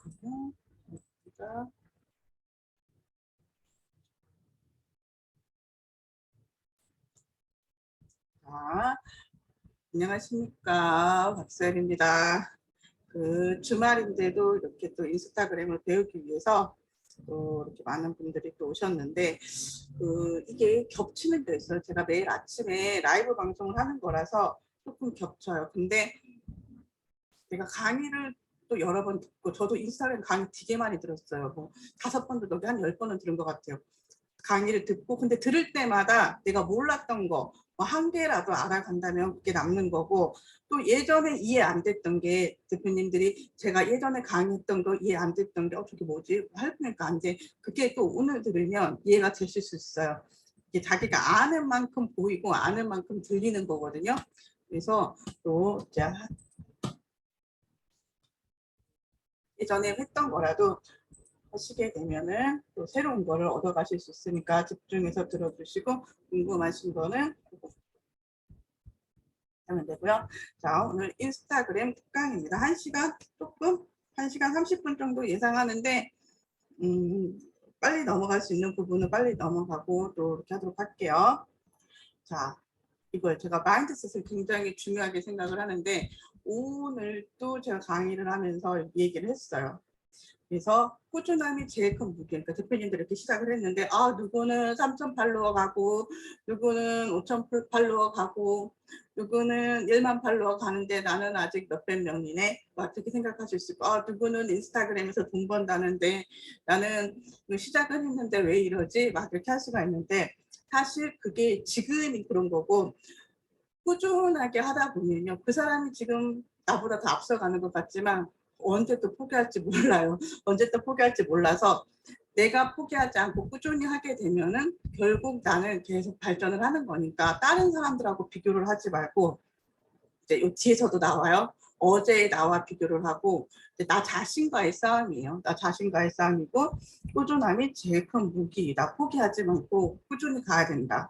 그리고 여기가 자, 안녕하십니까, 박수현입니다. 그 주말인데도 이렇게 또 인스타그램을 배우기 위해서 또 이렇게 많은 분들이 또 오셨는데 이게 겹치는 게 있어요. 제가 매일 아침에 라이브 방송을 하는 거라서 조금 겹쳐요. 근데 제가 강의를 또 여러 번 듣고, 저도 인스타그램 강의 되게 많이 들었어요. 뭐 5번도 넘게 한 10번은 들은 것 같아요. 강의를 듣고, 근데 들을 때마다 내가 몰랐던 거 한 개라도 알아간다면 그게 남는 거고, 또 예전에 이해 안 됐던 게, 대표님들이 제가 예전에 강의했던 거 이해 안 됐던 게 저게 뭐지? 해보니까 안 돼. 그게 또 오늘 들으면 이해가 되실 수 있어요. 이게 자기가 아는 만큼 보이고 아는 만큼 들리는 거거든요. 그래서 또 예전에 했던 거라도 하시게 되면은 또 새로운 거를 얻어가실 수 있으니까 집중해서 들어주시고, 궁금하신 거는 하면 되고요. 자, 오늘 인스타그램 특강입니다. 1시간 30분 정도 예상하는데 빨리 넘어갈 수 있는 부분은 빨리 넘어가고 또 이렇게 하도록 할게요. 자, 이걸 제가 마인드셋을 굉장히 중요하게 생각을 하는데, 오늘도 제가 강의를 하면서 얘기를 했어요. 그래서 꾸준함이 제일 큰 무기. 그러니까 대표님들 이렇게 시작을 했는데, 누구는 3,000 팔로워 가고, 누구는 5,000 팔로워 가고, 누구는 1만 팔로워 가는데 나는 아직 몇백 명이네, 막 그렇게 생각하실 수 있고, 누구는 인스타그램에서 돈 번다는데 나는 시작을 했는데 왜 이러지, 막 이렇게 할 수가 있는데, 사실 그게 지금이 그런 거고, 꾸준하게 하다 보면요, 그 사람이 지금 나보다 더 앞서가는 것 같지만 언제 또 포기할지 몰라요. 언제 또 포기할지 몰라서, 내가 포기하지 않고 꾸준히 하게 되면은 결국 나는 계속 발전을 하는 거니까, 다른 사람들하고 비교를 하지 말고, 이제 요 뒤에서도 나와요. 어제의 나와 비교를 하고, 나 자신과의 싸움이에요. 나 자신과의 싸움이고, 꾸준함이 제일 큰 무기이다. 포기하지 말고 꾸준히 가야 된다.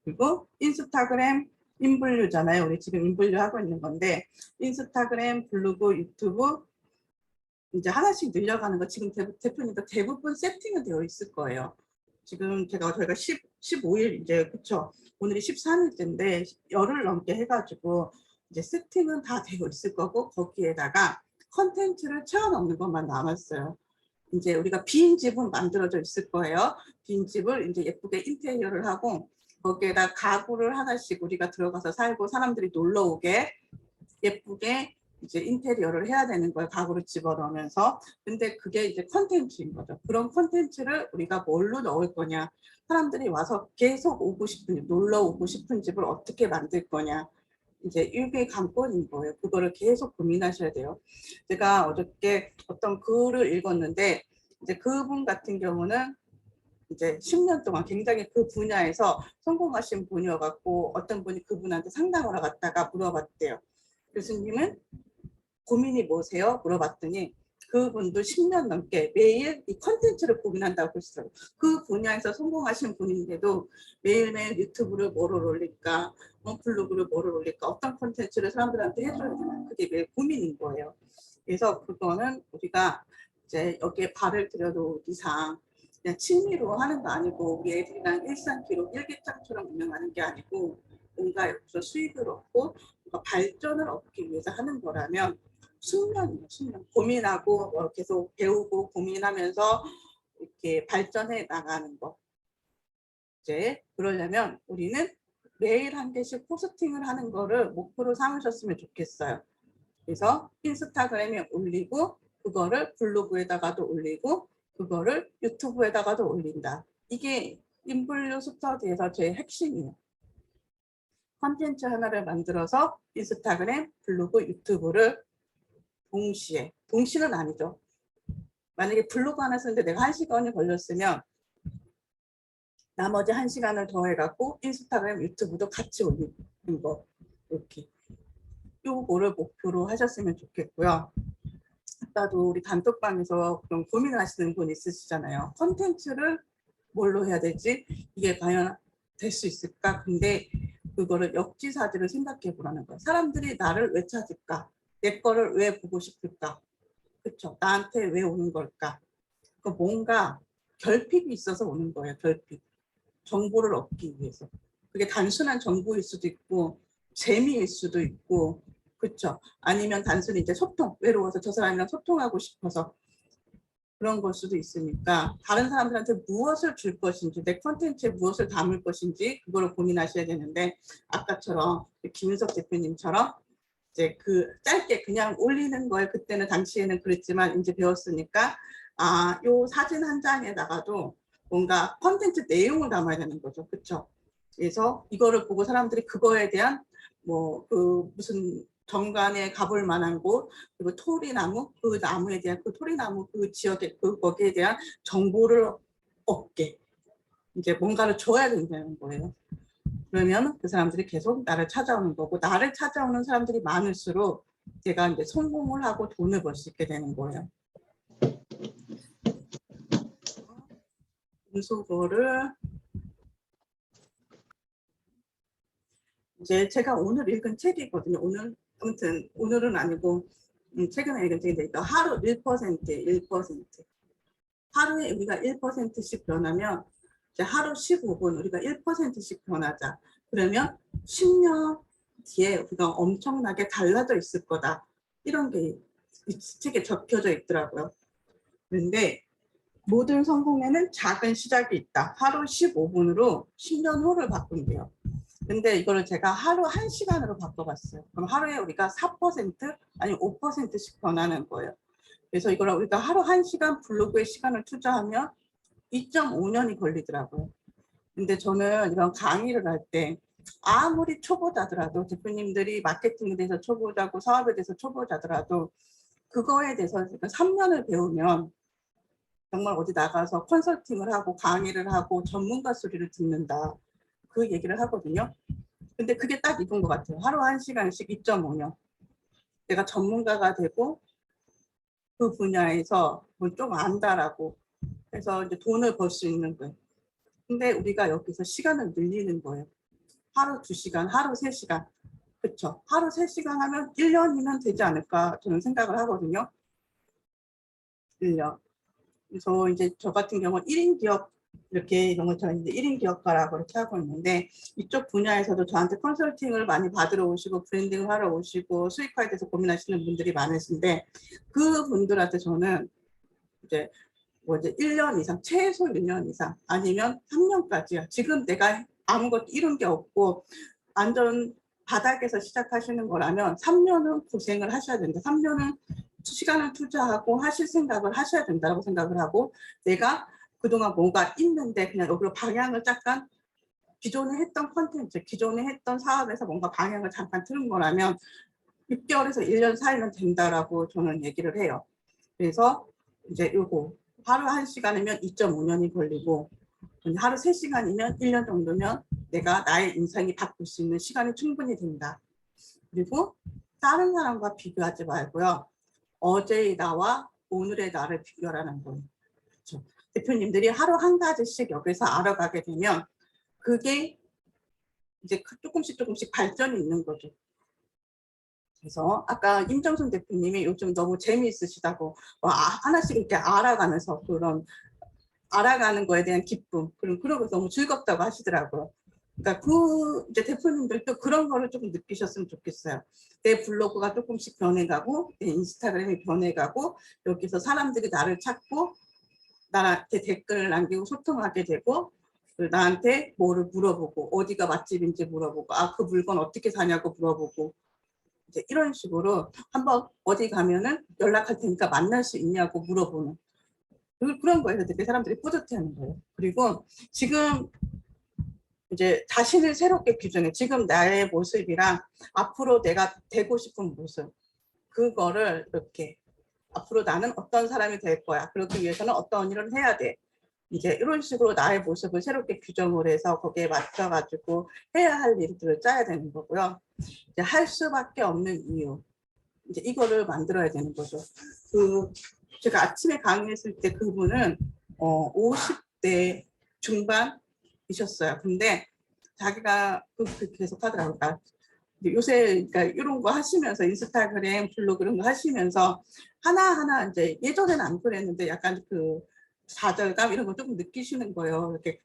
그리고 인스타그램 인블류잖아요. 우리 지금 인블류 하고 있는 건데, 인스타그램, 블로그, 유튜브 이제 하나씩 늘려가는 거 지금 대표님도 대부분 세팅은 되어 있을 거예요. 지금 저희가 15일 이제, 그쵸? 오늘이 13일째인데 열흘 넘게 해가지고 이제 세팅은 다 되어 있을 거고, 거기에다가 컨텐츠를 채워 넣는 것만 남았어요. 이제 우리가 빈 집은 만들어져 있을 거예요. 빈 집을 이제 예쁘게 인테리어를 하고, 거기에다 가구를 하나씩 우리가 들어가서 살고 사람들이 놀러 오게 예쁘게 이제 인테리어를 해야 되는 거예요. 가구를 집어넣으면서. 근데 그게 이제 컨텐츠인 거죠. 그런 컨텐츠를 우리가 뭘로 넣을 거냐, 사람들이 와서 계속 오고 싶은, 놀러 오고 싶은 집을 어떻게 만들 거냐, 이제 이게 관건인 거예요. 그거를 계속 고민하셔야 돼요. 제가 어저께 어떤 글을 읽었는데, 이제 그분 같은 경우는 이제 10년 동안 굉장히 그 분야에서 성공하신 분이어갖고, 어떤 분이 그분한테 상담하러 갔다가 물어봤대요. 교수님은 고민이 뭐세요? 물어봤더니, 그분도 10년 넘게 매일 이 컨텐츠를 고민한다고 했어요. 그 분야에서 성공하신 분인데도 매일매일 유튜브를 뭐를 올릴까, 블로그를 뭐를 올릴까, 어떤 컨텐츠를 사람들한테 해줘야 되나, 그게 매일 고민인 거예요. 그래서 그거는 우리가 이제 여기에 발을 들여놓은 이상 그냥 취미로 하는 거 아니고, 우리 애들이랑 일상 기록 일기장처럼 운영하는 게 아니고, 뭔가 여기서 수익을 얻고 발전을 얻기 위해서 하는 거라면 숙련이에요. 숙련. 고민하고 계속 배우고 고민하면서 이렇게 발전해 나가는 거. 이제 그러려면 우리는 매일 한 개씩 포스팅을 하는 거를 목표로 삼으셨으면 좋겠어요. 그래서 인스타그램에 올리고, 그거를 블로그에다가도 올리고, 그거를 유튜브에다가도 올린다. 이게 인블류 스터디에서 제일 핵심이에요. 콘텐츠 하나를 만들어서 인스타그램, 블로그, 유튜브를 동시는 아니죠. 만약에 블로그 하나 쓰는데 내가 1시간이 걸렸으면 나머지 1시간을 더해갖고 인스타그램, 유튜브도 같이 올리는 거, 이렇게 요거를 목표로 하셨으면 좋겠고요. 아까도 우리 단톡방에서 그런 고민을 하시는 분 있으시잖아요. 콘텐츠를 뭘로 해야 되지? 이게 과연 될 수 있을까? 근데 그거를 역지사지를 생각해 보라는 거예요. 사람들이 나를 왜 찾을까? 내 거를 왜 보고 싶을까? 그렇죠? 그쵸? 나한테 왜 오는 걸까? 그 뭔가 결핍이 있어서 오는 거예요. 결핍. 정보를 얻기 위해서. 그게 단순한 정보일 수도 있고 재미일 수도 있고 그렇죠. 아니면 단순히 이제 소통, 외로워서 저 사람이랑 소통하고 싶어서 그런 걸 수도 있으니까 다른 사람들한테 무엇을 줄 것인지 내 콘텐츠에 무엇을 담을 것인지 그거를 고민하셔야 되는데 아까처럼 김윤석 대표님처럼 이제 그 짧게 그냥 올리는 거에 그때는 당시에는 그랬지만 이제 배웠으니까 요 사진 한 장에다가도 뭔가 콘텐츠 내용을 담아야 되는 거죠. 그렇죠? 그래서 이거를 보고 사람들이 그거에 대한 뭐 그 무슨 정관에 가볼 만한 곳 그리고 토리나무 그 나무에 대한 그 토리나무 그 지역에 그 거기에 대한 정보를 얻게 이제 뭔가를 줘야 된다는 거예요. 그러면 그 사람들이 계속 나를 찾아오는 거고 나를 찾아오는 사람들이 많을수록 제가 이제 성공을 하고 돈을 벌 수 있게 되는 거예요. 분수거를 이제 제가 오늘 읽은 책이거든요. 오늘 아무튼 오늘은 아니고 최근에 읽은 책인데 하루 1%. 하루에 우리가 1%씩 변하면 이제 하루 15분 우리가 1%씩 변하자. 그러면 10년 뒤에 우리가 엄청나게 달라져 있을 거다. 이런 게 이 책에 적혀져 있더라고요. 그런데 모든 성공에는 작은 시작이 있다. 하루 15분으로 10년 후를 바꾼대요. 근데 이거를 제가 하루 1시간으로 바꿔봤어요. 그럼 하루에 우리가 4% 아니면 5%씩 변하는 거예요. 그래서 이걸 우리가 하루 1시간 블로그에 시간을 투자하면 2.5년이 걸리더라고요. 근데 저는 이런 강의를 할 때 아무리 초보자더라도 대표님들이 마케팅에 대해서 초보자고 사업에 대해서 초보자더라도 그거에 대해서 3년을 배우면 정말 어디 나가서 컨설팅을 하고 강의를 하고 전문가 소리를 듣는다. 그 얘기를 하거든요. 근데 그게 딱 이건 것 같아요. 하루 1시간씩 2.5년. 내가 전문가가 되고 그 분야에서 뭐 좀 안다라고 해서 이제 돈을 벌 수 있는 거예요. 근데 우리가 여기서 시간을 늘리는 거예요. 하루 2시간, 하루 3시간. 그렇죠. 하루 3시간 하면 1년이면 되지 않을까 저는 생각을 하거든요. 1년. 그래서 이제 저 같은 경우는 1인 기업 이렇게 저는 이제 1인 기업가라고 이렇게 하고 있는데 이쪽 분야에서도 저한테 컨설팅을 많이 받으러 오시고 브랜딩을 하러 오시고 수익화에 대해서 고민하시는 분들이 많으신데 그 분들한테 저는 이제 뭐 이제 1년 이상 최소 1년 이상 아니면 3년까지요. 지금 내가 아무것도 이룬 게 없고 완전 바닥에서 시작하시는 거라면 3년은 고생을 하셔야 된다. 3년은 시간을 투자하고 하실 생각을 하셔야 된다고 생각을 하고 내가 그동안 뭔가 있는데 그냥 여기로 방향을 잠깐 기존에 했던 컨텐츠, 기존에 했던 사업에서 뭔가 방향을 잠깐 틀은 거라면 6개월에서 1년 사이면 된다라고 저는 얘기를 해요. 그래서 이제 요거 하루 1시간이면 2.5년이 걸리고 하루 3시간이면 1년 정도면 내가 나의 인생이 바꿀 수 있는 시간이 충분히 된다. 그리고 다른 사람과 비교하지 말고요. 어제의 나와 오늘의 나를 비교하라는 거예요. 그렇죠? 대표님들이 하루 한 가지씩 여기서 알아가게 되면 그게 이제 조금씩 발전이 있는 거죠. 그래서 아까 임정순 대표님이 요즘 너무 재미있으시다고 하나씩 이렇게 알아가면서 그런 알아가는 거에 대한 기쁨 그런 거 너무 즐겁다고 하시더라고요. 그러니까 그 이제 대표님들도 그런 거를 조금 느끼셨으면 좋겠어요. 내 블로그가 조금씩 변해가고 내 인스타그램이 변해가고 여기서 사람들이 나를 찾고 나한테 댓글을 남기고 소통하게 되고 나한테 뭐를 물어보고 어디가 맛집인지 물어보고 그 물건 어떻게 사냐고 물어보고 이제 이런 식으로 한번 어디 가면은 연락할 테니까 만날 수 있냐고 물어보는 그런 거에서 되게 사람들이 뿌듯해하는 거예요. 그리고 지금 이제 자신을 새롭게 규정해. 지금 나의 모습이랑 앞으로 내가 되고 싶은 모습 그거를 이렇게 앞으로 나는 어떤 사람이 될 거야. 그러기 위해서는 어떤 일을 해야 돼. 이제 이런 식으로 나의 모습을 새롭게 규정을 해서 거기에 맞춰가지고 해야 할 일들을 짜야 되는 거고요. 이제 할 수밖에 없는 이유. 이제 이거를 만들어야 되는 거죠. 제가 아침에 강의했을 때 그분은 50대 중반이셨어요. 근데 자기가 계속 하더라고요. 근데 요새 그러니까 이런 거 하시면서 인스타그램, 블로그 이런 거 하시면서 하나하나 이제 예전에는 안 그랬는데 약간 그 좌절감 이런 거 조금 느끼시는 거예요. 이렇게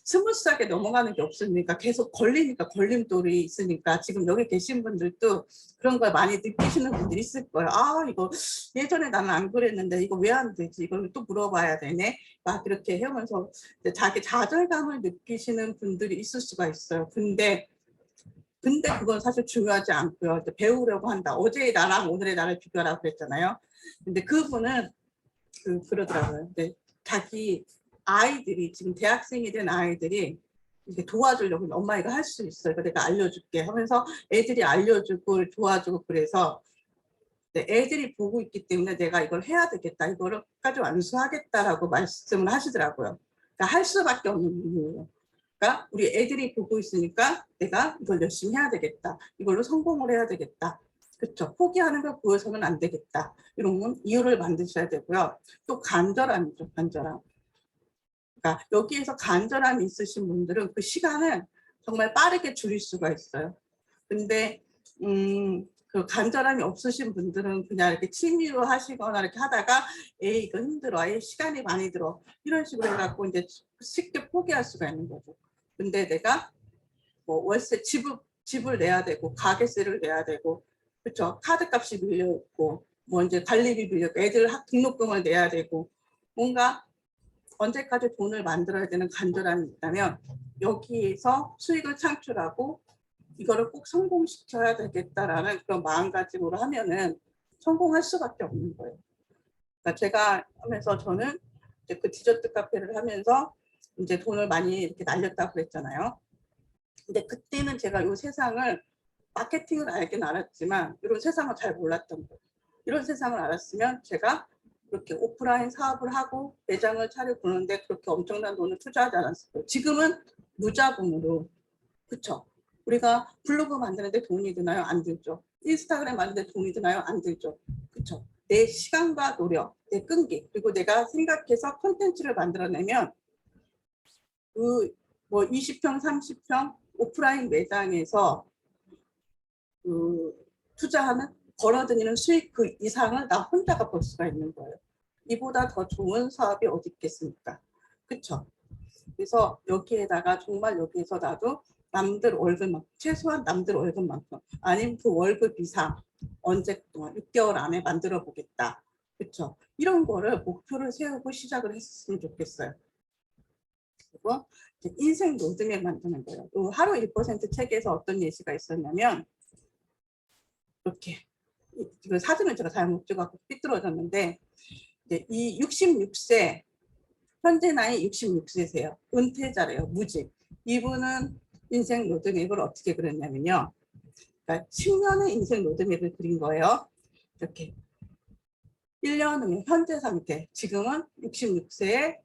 스무스하게 넘어가는 게 없으니까 계속 걸리니까 걸림돌이 있으니까 지금 여기 계신 분들도 그런 걸 많이 느끼시는 분들이 있을 거예요. 아 이거 예전에 나는 안 그랬는데 이거 왜 안 되지? 이걸 또 물어봐야 되네. 막 이렇게 하면서 자기 좌절감을 느끼시는 분들이 있을 수가 있어요. 근데 그건 사실 중요하지 않고요. 배우려고 한다. 어제의 나랑 오늘의 나를 비교하라고 그랬잖아요. 근데 그분은 그러더라고요. 근데 자기 아이들이 지금 대학생이 된 아이들이 이렇게 도와주려고 엄마 이거 할 수 있어. 이거 내가 알려줄게 하면서 애들이 알려주고 도와주고 그래서 애들이 보고 있기 때문에 내가 이걸 해야 되겠다. 이거를 끝까지 완수하겠다라고 말씀을 하시더라고요. 그러니까 할 수밖에 없는 이유예요. 그러니까 우리 애들이 보고 있으니까 내가 이걸 열심히 해야 되겠다. 이걸로 성공을 해야 되겠다. 그렇죠. 포기하는 걸 보여서는 안 되겠다. 이런 이유를 만드셔야 되고요. 또 간절함이죠. 간절함. 그러니까 여기에서 간절함이 있으신 분들은 그 시간을 정말 빠르게 줄일 수가 있어요. 근데 그 간절함이 없으신 분들은 그냥 이렇게 취미로 하시거나 이렇게 하다가 에이 이거 힘들어, 에이 시간이 많이 들어 이런 식으로 해갖고 이제 쉽게 포기할 수가 있는 거죠. 근데 내가 뭐 월세 집을 내야 되고 가게세를 내야 되고 그렇죠. 카드값이 밀려 있고 뭐 이제 관리비 밀려 있고 애들 등록금을 내야 되고 뭔가 언제까지 돈을 만들어야 되는 간절함이 있다면 여기에서 수익을 창출하고 이거를 꼭 성공시켜야 되겠다라는 그런 마음가짐으로 하면은 성공할 수밖에 없는 거예요. 그러니까 제가 하면서 저는 이제 그 디저트 카페를 하면서 이제 돈을 많이 이렇게 날렸다고 그랬잖아요. 근데 그때는 제가 이 세상을 마케팅을 알긴 알았지만 이런 세상을 잘 몰랐던 거예요. 이런 세상을 알았으면 제가 그렇게 오프라인 사업을 하고 매장을 차려보는데 그렇게 엄청난 돈을 투자하지 않았을 거예요. 지금은 무자금으로 그렇죠. 우리가 블로그 만드는데 돈이 드나요? 안 들죠. 인스타그램 만드는데 돈이 드나요? 안 들죠. 그렇죠. 내 시간과 노력, 내 끈기 그리고 내가 생각해서 콘텐츠를 만들어내면 그 뭐 20평, 30평 오프라인 매장에서 투자하는 벌어들이는 수익 그 이상을 나 혼자가 볼 수가 있는 거예요. 이보다 더 좋은 사업이 어디 있겠습니까? 그렇죠. 그래서 여기에다가 정말 여기에서 나도 남들 월급만큼 최소한 남들 월급만큼 아니면 그 월급 이상 언제 동안 6개월 안에 만들어 보겠다. 그렇죠. 이런 거를 목표를 세우고 시작을 했으면 좋겠어요. 그리고 인생 로드맵 만드는 거예요. 하루 1% 책에서 어떤 예시가 있었냐면 이렇게 이거 사진을 제가 잘못 찍어서 삐뚤어졌는데 이 66세 현재 나이 66세세요. 은퇴자래요. 무직. 이분은 인생 로드맵을 어떻게 그렸냐면요. 그러니까 10년의 인생 로드맵을 그린 거예요. 이렇게 1년 후에 현재 상태. 지금은 66세의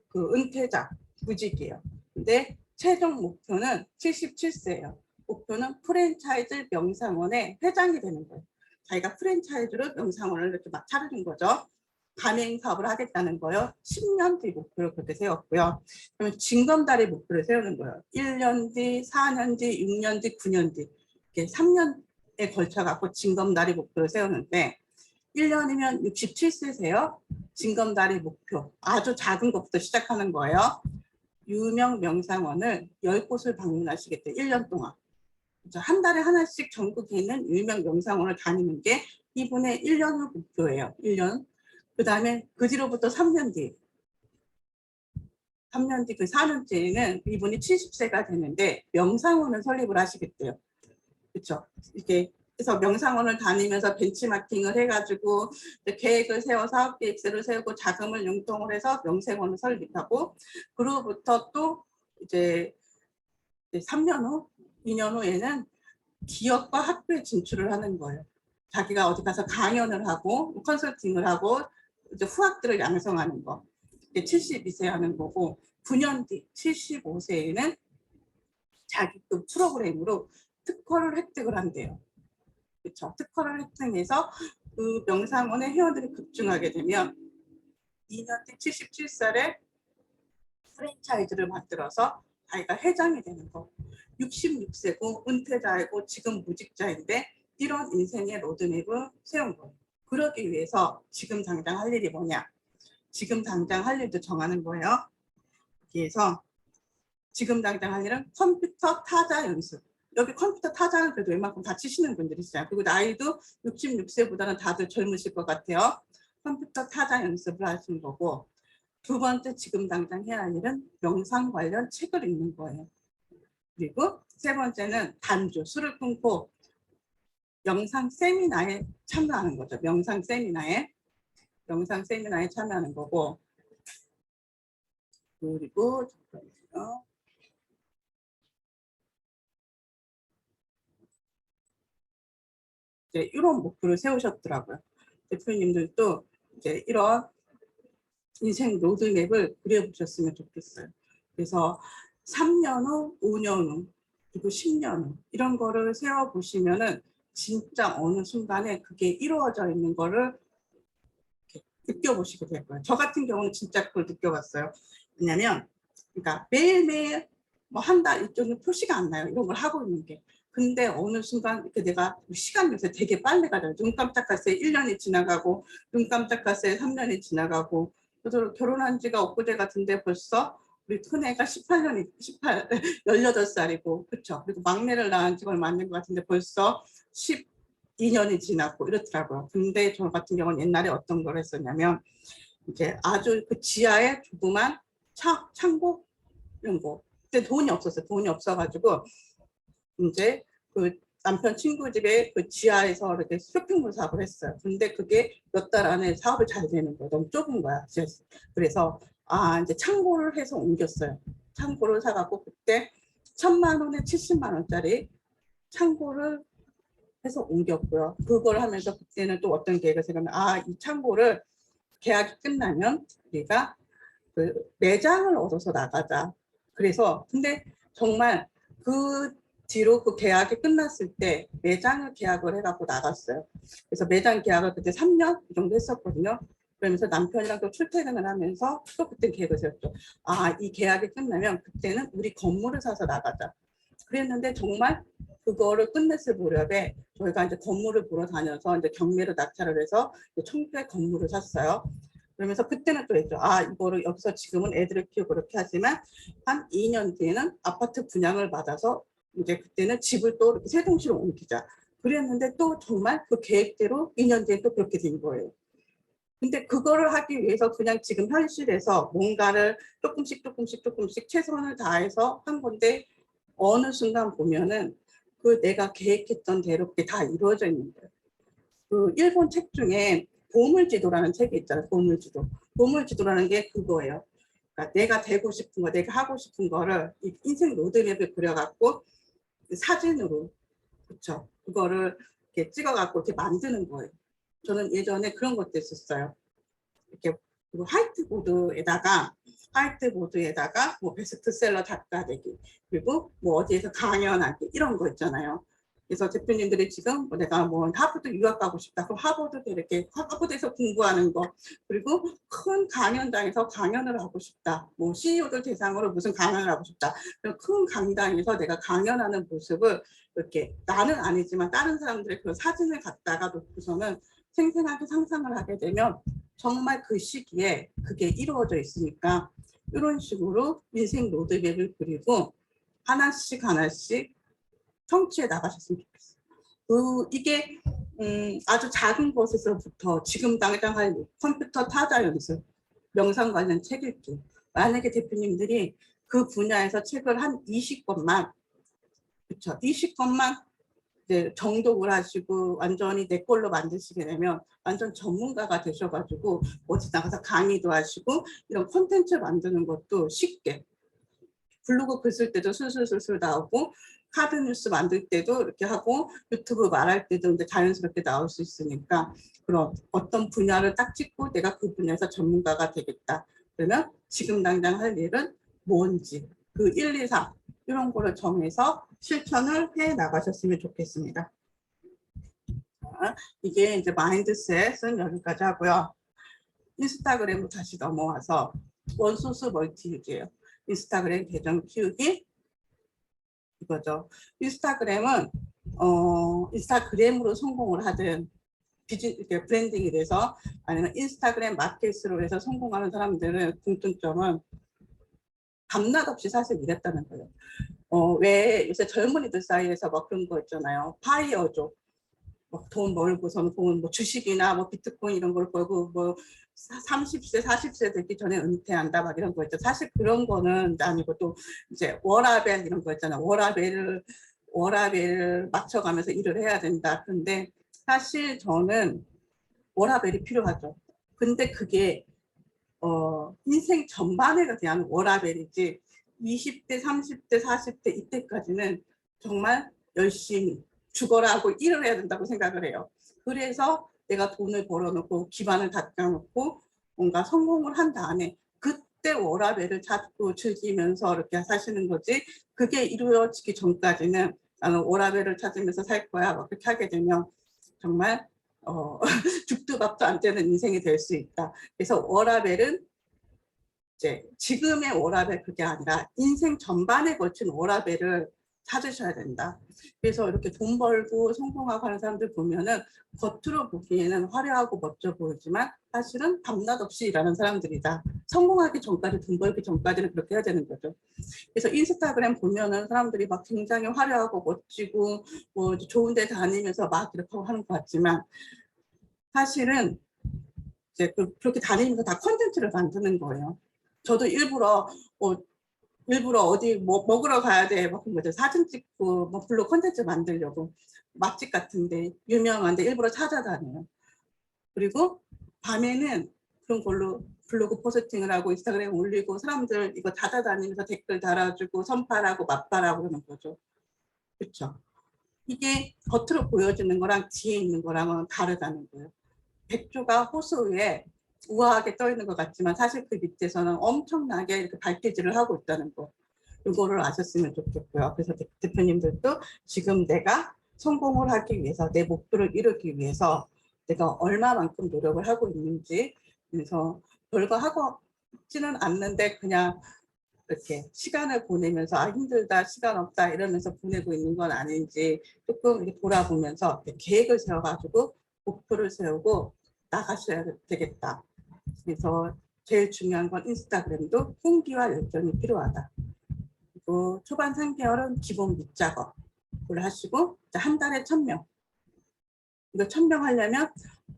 그 은퇴자 무직이에요. 근데 최종 목표는 77세예요. 목표는 프랜차이즈 명상원의 회장이 되는 거예요. 자기가 프랜차이즈로 명상원을 이렇게 막 차리는 거죠. 가맹 사업을 하겠다는 거예요. 10년 뒤 목표를 그렇게 세웠고요. 그러면 징검다리 목표를 세우는 거예요. 1년 뒤, 4년 뒤, 6년 뒤, 9년 뒤. 이렇게 3년에 걸쳐 갖고 징검다리 목표를 세우는데 1년이면 67세세요. 징검다리 목표. 아주 작은 것부터 시작하는 거예요. 유명 명상원을 10곳을 방문하시겠대. 1년 동안. 한 달에 하나씩 전국에 있는 유명 명상원을 다니는 게 이분의 1년 후 목표예요. 1년. 그 다음에 그 뒤로부터 3년 뒤. 3년 뒤 그 4년째는 이분이 70세가 되는데 명상원을 설립을 하시겠대요. 그렇죠. 이렇게 그래서 명상원을 다니면서 벤치마킹을 해가지고 계획을 세워 사업 계획서를 세우고 자금을 융통을 해서 명상원을 설립하고 그로부터 또 이제 3년 후, 2년 후에는 기업과 학교에 진출을 하는 거예요. 자기가 어디 가서 강연을 하고 컨설팅을 하고 이제 후학들을 양성하는 거. 72세 하는 거고 9년 뒤 75세에는 자기 그 프로그램으로 특허를 획득을 한대요. 그렇죠. 특허를 획득해서 그 명상원의 회원들이 급증하게 되면 2년 뒤 77살에 프랜차이즈를 만들어서 자기가 회장이 되는 거. 66세고 은퇴자이고 지금 무직자인데 이런 인생의 로드맵을 세운 거예요. 그러기 위해서 지금 당장 할 일이 뭐냐? 지금 당장 할 일도 정하는 거예요. 그래서 지금 당장 할 일은 컴퓨터 타자 연습. 여기 컴퓨터 타자는 그래도 웬만큼 다 치시는 분들이 있어요. 그리고 나이도 66세보다는 다들 젊으실 것 같아요. 컴퓨터 타자 연습을 하시는 거고, 두 번째 지금 당장 해야 할 일은 명상 관련 책을 읽는 거예요. 그리고 세 번째는 단주, 술을 끊고 명상 세미나에 참여하는 거죠. 명상 세미나에 참여하는 거고, 그리고 잠깐만요. 이제 이런 목표를 세우셨더라고요. 대표님들도 이제 이런 인생 로드맵을 그려보셨으면 좋겠어요. 그래서 3년 후, 5년 후, 그리고 10년 후 이런 거를 세워보시면은 진짜 어느 순간에 그게 이루어져 있는 거를 느껴보시게 될 거예요. 저 같은 경우는 진짜 그걸 느껴봤어요. 왜냐면 그러니까 매일매일 뭐 한 달 일정이 표시가 안 나요. 이런 걸 하고 있는 게. 근데 어느 순간 이렇게 내가 시간이 요새 되게 빨리 가요. 눈 깜짝할 새 1년이 지나가고 눈 깜짝할 새 3년이 지나가고, 저도 결혼한 지가 엊그제 같은데 벌써 우리 큰애가 18살이고 그렇죠. 그리고 막내를 낳은 지가 얼마 안 된 것 같은데 벌써 12년이 지났고 이렇더라고요. 근데 저 같은 경우는 옛날에 어떤 걸 했었냐면 이제 아주 그 지하에 조그만 창고 이런 거. 그때 돈이 없었어요. 돈이 없어가지고 이제 그 남편 친구 집에 그 지하에서 이렇게 쇼핑몰 사업을 했어요. 근데 그게 몇 달 안에 사업이 잘 되는 거예요. 너무 좁은 거야. 그래서 이제 창고를 해서 옮겼어요. 창고를 사갖고 그때 1,000만 원에 70만 원짜리 창고를 해서 옮겼고요. 그걸 하면서 그때는 또 어떤 계획을 세우면 이 창고를 계약이 끝나면 우리가 그 매장을 얻어서 나가자. 그래서 근데 정말 그 뒤로 그 계약이 끝났을 때 매장을 계약을 해갖고 나갔어요. 그래서 매장 계약을 그때 3년 이 정도 했었거든요. 그러면서 남편이랑 또 출퇴근을 하면서 또 그때 계획을 세웠죠. 이 계약이 끝나면 그때는 우리 건물을 사서 나가자. 그랬는데 정말 그거를 끝냈을 무렵에 저희가 이제 건물을 보러 다녀서 이제 경매로 낙찰을 해서 청주에 건물을 샀어요. 그러면서 그때는 또 했죠. 이거를 여기서 지금은 애들을 키우고 그렇게 하지만 한 2년 뒤에는 아파트 분양을 받아서 이제 그때는 집을 또 이렇게 세동시로 옮기자. 그랬는데 또 정말 그 계획대로 2년 뒤에 또 그렇게 된 거예요. 근데 그거를 하기 위해서 그냥 지금 현실에서 뭔가를 조금씩 최선을 다해서 한 건데 어느 순간 보면은 그 내가 계획했던 대로 그게 다 이루어져 있는 거예요. 그 일본 책 중에 보물지도라는 책이 있잖아요. 보물지도라는 게 그거예요. 그러니까 내가 되고 싶은 거, 내가 하고 싶은 거를 인생 로드맵을 그려갖고 사진으로, 그렇죠. 그거를 이렇게 찍어갖고 이렇게 만드는 거예요. 저는 예전에 그런 것도 있었어요. 이렇게 화이트보드에다가 뭐 베스트셀러 작가되기, 그리고 뭐 어디에서 강연하기 이런 거 있잖아요. 그래서 대표님들이 지금 내가 뭐 하버드 유학 가고 싶다. 그럼 하버드에서 공부하는 거, 그리고 큰 강연장에서 강연을 하고 싶다. 뭐 CEO들 대상으로 무슨 강연을 하고 싶다. 그럼 큰 강당에서 내가 강연하는 모습을 이렇게 나는 아니지만 다른 사람들의 그 사진을 갖다가 놓고서는 생생하게 상상을 하게 되면 정말 그 시기에 그게 이루어져 있으니까 이런 식으로 인생 로드맵을 그리고 하나씩 성취해 나가셨으면 좋겠어요. 이게 아주 작은 것에서부터 지금 당장 할 컴퓨터 타자 연습, 명상 관련 책 읽기. 만약에 대표님들이 그 분야에서 책을 한 20권만, 그렇죠, 20권만 이제 정독을 하시고 완전히 내 걸로 만드시게 되면 완전 전문가가 되셔가지고 어디 나가서 강의도 하시고 이런 콘텐츠 만드는 것도 쉽게, 블로그 글 쓸 때도 술술술술 나오고 카드 뉴스 만들 때도 이렇게 하고 유튜브 말할 때도 이제 자연스럽게 나올 수 있으니까, 그럼 어떤 분야를 딱 찍고 내가 그 분야에서 전문가가 되겠다. 그러면 지금 당장 할 일은 뭔지 그 1, 2, 3 이런 거를 정해서 실천을 해 나가셨으면 좋겠습니다. 자, 이게 이제 마인드셋은 여기까지 하고요. 인스타그램으로 다시 넘어와서 원소스 멀티유즈예요. 인스타그램 계정 키우기, 이거죠. 인스타그램은 인스타그램으로 성공을 하든 이렇게 브랜딩이 돼서 아니면 인스타그램 마켓으로 해서 성공하는 사람들의 공통점은 밤낮 없이 사실 일했다는 거예요. 왜 요새 젊은이들 사이에서 막 그런 거 있잖아요. 파이어족. 돈 벌고서는 뭐 주식이나 뭐 비트코인 이런 걸 벌고 뭐 30세 40세 되기 전에 은퇴한다 막 이런 거 있죠. 사실 그런 거는 아니고 또 이제 워라벨 이런 거 있잖아요. 워라벨을 맞춰가면서 일을 해야 된다. 근데 사실 저는 워라벨이 필요하죠. 근데 그게 인생 전반에 대한 워라벨이지 20대, 30대, 40대 이때까지는 정말 열심히 죽어라 하고 일을 해야 된다고 생각을 해요. 그래서 내가 돈을 벌어놓고 기반을 닦아놓고 뭔가 성공을 한 다음에 그때 워라벨을 찾고 즐기면서 이렇게 사시는 거지 그게 이루어지기 전까지는 나는 워라벨을 찾으면서 살 거야 막 그렇게 하게 되면 정말 죽도 밥도 안 되는 인생이 될 수 있다. 그래서 워라벨은 이제 지금의 워라벨 그게 아니라 인생 전반에 걸친 워라벨을 찾으셔야 된다. 그래서 이렇게 돈 벌고 성공하고 하는 사람들 보면은 겉으로 보기에는 화려하고 멋져 보이지만 사실은 밤낮 없이 일하는 사람들이다. 성공하기 전까지 돈 벌기 전까지는 그렇게 해야 되는 거죠. 그래서 인스타그램 보면은 사람들이 막 굉장히 화려하고 멋지고 뭐 좋은 데 다니면서 막 이렇게 하는 것 같지만 사실은 이제 그렇게 다니면서 다 콘텐츠를 만드는 거예요. 저도 일부러 어디 뭐 먹으러 가야 돼, 막 그런 거죠. 사진 찍고 뭐 블로그 콘텐츠 만들려고 맛집 같은데 유명한데 일부러 찾아다녀요. 그리고 밤에는 그런 걸로 블로그 포스팅을 하고 인스타그램 올리고 사람들 이거 찾아다니면서 댓글 달아주고 선팔하고 맛발하고 그러는 거죠. 그렇죠? 이게 겉으로 보여지는 거랑 뒤에 있는 거랑은 다르다는 거예요. 백조가 호수 위에 우아하게 떠 있는 것 같지만 사실 그 밑에서는 엄청나게 이렇게 발길질을 하고 있다는 거. 이거를 아셨으면 좋겠고요. 그래서 대표님들도 지금 내가 성공을 하기 위해서 내 목표를 이루기 위해서 내가 얼마만큼 노력을 하고 있는지 그래서 별거 하고 있지는 않는데 그냥 이렇게 시간을 보내면서 아 힘들다 시간 없다 이러면서 보내고 있는 건 아닌지 조금 이렇게 돌아보면서 계획을 세워가지고 목표를 세우고 나가셔야 되겠다. 그래서 제일 중요한 건 인스타그램도 홍기와 열정이 필요하다. 그리고 초반 3개월은 기본 밑작업을 하시고 한 달에 1000명. 이거 1000명 하려면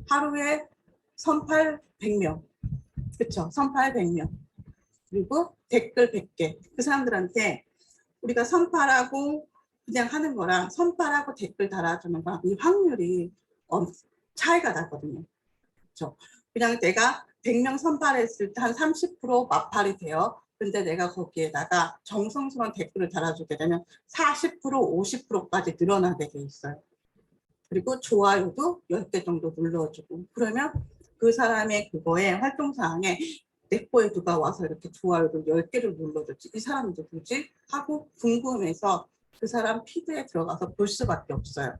하루에 선팔 100명. 그렇죠? 선팔 100명. 그리고 댓글 100개. 그 사람들한테 우리가 선팔하고 그냥 하는 거랑 선팔하고 댓글 달아주는 거랑 이 확률이 차이가 나거든요. 그렇죠? 그냥 내가 100명 선팔했을 때 한 30% 마팔이 돼요. 근데 내가 거기에다가 정성스러운 댓글을 달아주게 되면 40%, 50%까지 늘어나게 돼 있어요. 그리고 좋아요도 10개 정도 눌러주고 그러면 그 사람의 그거에 활동사항에 내 거에 누가 와서 이렇게 좋아요도 10개를 눌러줬지 이 사람 누구지? 하고 궁금해서 그 사람 피드에 들어가서 볼 수밖에 없어요.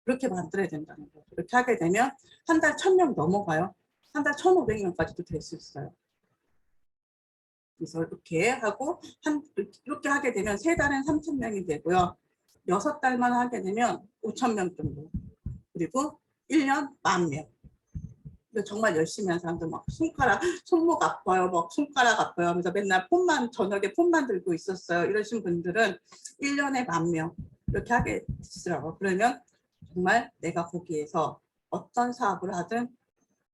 그렇게 만들어야 된다는 거죠. 이렇게 하게 되면 한 달 1000명 넘어가요. 한 달 1500명까지도 될 수 있어요. 그래서 이렇게 하고 이렇게 하게 되면 3달엔 3000명이 되고요. 6달만 하게 되면 5000명 정도. 그리고 1년 10,000명. 정말 열심히 한 사람들 막 손목 아파요, 막 손가락 아파요 하면서 맨날 저녁에 폰만 들고 있었어요. 이러신 분들은 1년에 10,000명 이렇게 하게 되더라고요. 그러면 정말 내가 거기에서 어떤 사업을 하든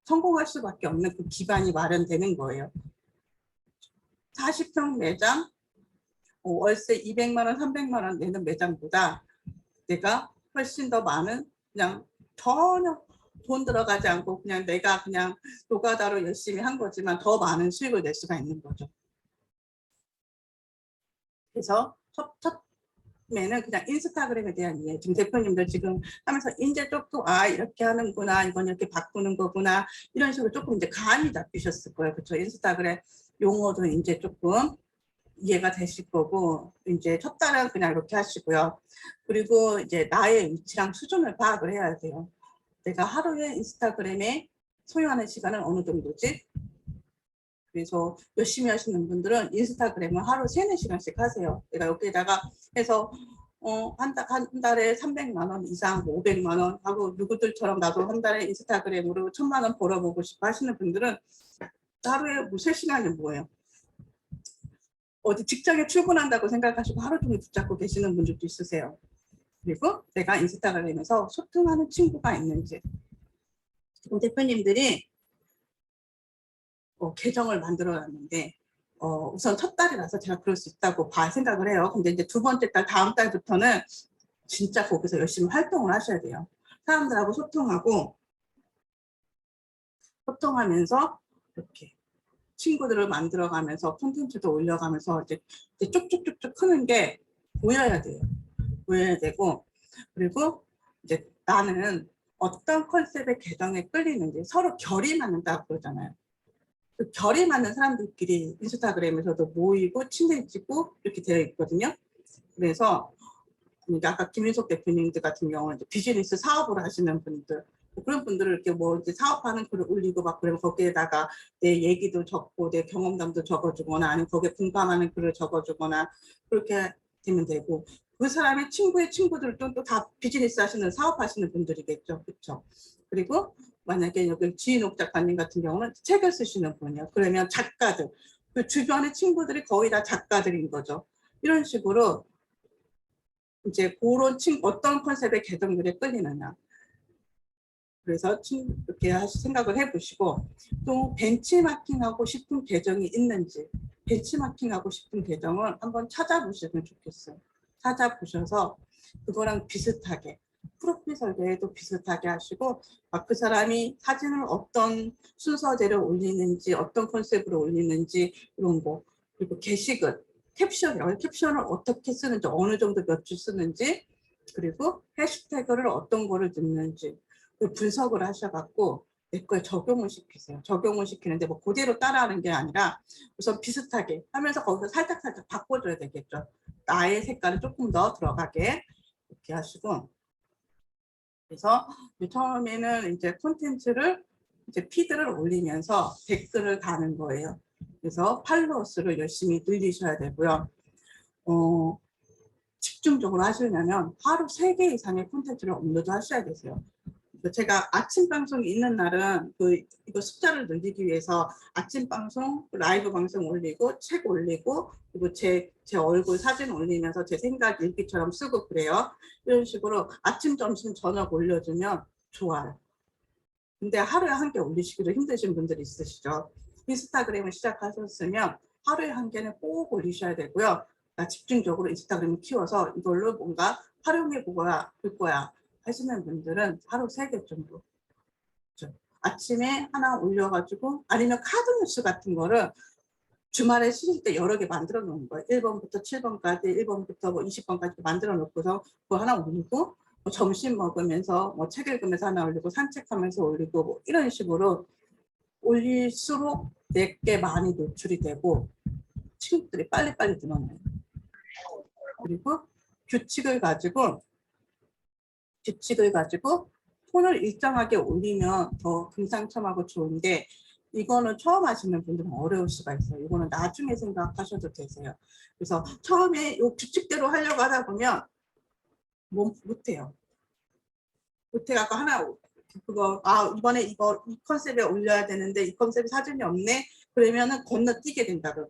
성공할 수밖에 없는 그 기반이 마련되는 거예요. 40평 매장, 월세 200만 원, 300만 원 내는 매장보다 내가 훨씬 더 많은 그냥 전혀 돈 들어가지 않고 그냥 내가 그냥 노가다로 열심히 한 거지만 더 많은 수익을 낼 수가 있는 거죠. 그래서 처음에는 그냥 인스타그램에 대한 이해. 지금 대표님들 지금 하면서 이제 조금 이렇게 하는구나, 이건 이렇게 바꾸는 거구나 이런 식으로 조금 이제 감이 잡히셨을 거예요. 그렇죠? 인스타그램 용어도 이제 조금 이해가 되실 거고 이제 첫 달은 그냥 이렇게 하시고요. 그리고 이제 나의 위치랑 수준을 파악을 해야 돼요. 내가 하루에 인스타그램에 소요하는 시간은 어느 정도지? 그래서 열심히 하시는 분들은 인스타그램을 하루 3-4시간씩 하세요. 내가 여기에다가 해서 한 달에 300만 원 이상, 500만 원 하고, 누구들처럼 나도 한 달에 인스타그램으로 1000만 원 벌어보고 싶어 하시는 분들은 하루에 뭐 3시간이 뭐예요? 어디 직장에 출근한다고 생각하시고 하루 종일 붙잡고 계시는 분들도 있으세요. 그리고 내가 인스타그램에서 소통하는 친구가 있는지, 대표님들이 계정을 만들어 놨는데 우선 첫 달이라서 제가 그럴 수 있다고 생각을 해요. 근데 이제 두 번째 달, 다음 달부터는 진짜 거기서 열심히 활동을 하셔야 돼요. 사람들하고 소통하면서 이렇게 친구들을 만들어가면서 콘텐츠도 올려가면서 이제 쭉쭉쭉쭉 크는 게 보여야 돼요. 보여야 되고, 그리고 이제 나는 어떤 컨셉의 계정에 끌리는지, 서로 결이 맞는다고 그러잖아요. 그 결이 맞는 사람들끼리 인스타그램에서도 모이고 친해지고 이렇게 되어 있거든요. 그래서 아까 김윤석 대표님들 같은 경우는 비즈니스 사업을 하시는 분들, 그런 분들을 이렇게 뭐 이제 사업하는 글을 올리고 막 그러면 거기에다가 내 얘기도 적고 내 경험담도 적어주거나, 아니면 거기에 공감하는 글을 적어주거나, 그렇게 되면 되고, 그 사람의 친구의 친구들도 또 다 비즈니스 하시는, 사업하시는 분들이겠죠. 그렇죠? 그리고 만약에 여기 지인옥 작가님 같은 경우는 책을 쓰시는 분이에요. 그러면 작가들, 그 주변의 친구들이 거의 다 작가들인 거죠. 이런 식으로 이제 그런 어떤 컨셉의 계정들에 끌리느냐. 그래서 이렇게 생각을 해보시고, 또 벤치마킹하고 싶은 계정이 있는지, 벤치마킹하고 싶은 계정을 한번 찾아보시면 좋겠어요. 찾아보셔서 그거랑 비슷하게, 프로필 설계도 비슷하게 하시고, 그 사람이 사진을 어떤 순서대로 올리는지, 어떤 컨셉으로 올리는지, 이런 거, 그리고 게시글, 캡션을 어떻게 쓰는지, 어느 정도 몇 줄 쓰는지, 그리고 해시태그를 어떤 거를 넣는지 분석을 하셔갖고 내 거에 적용을 시키세요. 적용을 시키는데 뭐 그대로 따라하는 게 아니라 우선 비슷하게 하면서 거기서 살짝 바꿔줘야 되겠죠. 나의 색깔을 조금 더 들어가게 이렇게 하시고, 그래서 처음에는 이제 콘텐츠를 이제 피드를 올리면서 댓글을 다는 거예요. 그래서 팔로워 수를 열심히 늘리셔야 되고요. 집중적으로 하시려면 하루 3개 이상의 콘텐츠를 업로드 하셔야 되세요. 제가 아침 방송이 있는 날은 이거 숫자를 늘리기 위해서 아침 방송, 라이브 방송 올리고, 책 올리고, 그리고 제 얼굴 사진 올리면서 제 생각 일기처럼 쓰고 그래요. 이런 식으로 아침, 점심, 저녁 올려주면 좋아요. 근데 하루에 한 개 올리시기도 힘드신 분들이 있으시죠. 인스타그램을 시작하셨으면 하루에 한 개는 꼭 올리셔야 되고요. 집중적으로 인스타그램을 키워서 이걸로 뭔가 활용해 볼 거야 하시는 분들은 하루 3개 정도. 그렇죠? 아침에 하나 올려가지고, 아니면 카드 뉴스 같은 거를 주말에 쉬실 때 여러 개 만들어 놓은 거예요. 1번부터 7번까지, 1번부터 뭐 20번까지 만들어 놓고서 그거 하나 올리고, 뭐 점심 먹으면서 뭐 책 읽으면서 하나 올리고, 산책하면서 올리고, 뭐 이런 식으로 올릴수록 내게 많이 노출이 되고 친구들이 빨리빨리 늘어나요. 그리고 규칙을 가지고 톤을 일정하게 올리면 더 금상첨화고 좋은데, 이거는 처음 하시는 분들은 어려울 수가 있어요. 이거는 나중에 생각하셔도 되세요. 그래서 처음에 이 규칙대로 하려고 하다 보면 못해요. 못해갖고 하나 그거 이번에 이 컨셉에 올려야 되는데 이 컨셉 사진이 없네. 그러면은 건너뛰게 된다고요.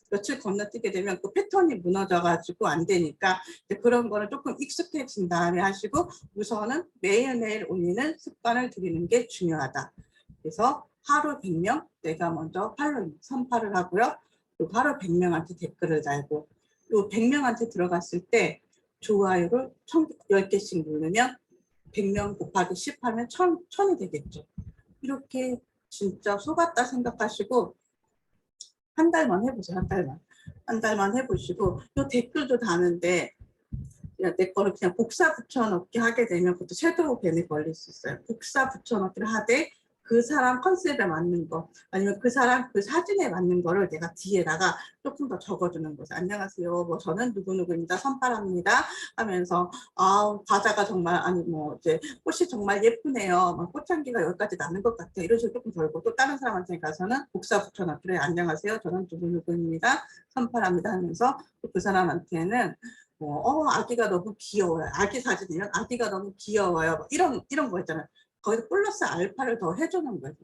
며칠 건너뛰게 되면 그 패턴이 무너져가지고 안 되니까, 그런 거는 조금 익숙해진 다음에 하시고, 우선은 매일매일 올리는 습관을 들이는 게 중요하다. 그래서 하루 100명 내가 먼저 선파를 하고요. 또 하루 100명한테 댓글을 달고, 또 100명한테 들어갔을 때 좋아요를 10개씩 누르면 100명 곱하기 10 하면 1000이 되겠죠. 이렇게 진짜 속았다 생각하시고 한 달만 해보세요. 한 달만 해보시고, 또 댓글도 다는데 내 거를 그냥 복사 붙여넣기 하게 되면 그것도 섀도우 밴에 걸릴 수 있어요. 복사 붙여넣기를 하되 그 사람 컨셉에 맞는 거 아니면 그 사람 그 사진에 맞는 거를 내가 뒤에다가 조금 더 적어주는 거죠. 안녕하세요. 뭐 저는 누구누구입니다. 선파랍니다. 하면서 아 과자가 정말 아니 뭐 이제 꽃이 정말 예쁘네요. 막 꽃향기가 여기까지 나는 것 같아요. 이런 식으로 조금 걸고 또 다른 사람한테 가서는 복사 붙여놔. 그래 안녕하세요. 저는 누구누구입니다. 선파랍니다 하면서 그 사람한테는 뭐 아기가 너무 귀여워요. 아기 사진이면 아기가 너무 귀여워요. 뭐 이런 거 있잖아요. 거기서 플러스 알파를 더 해주는 거죠.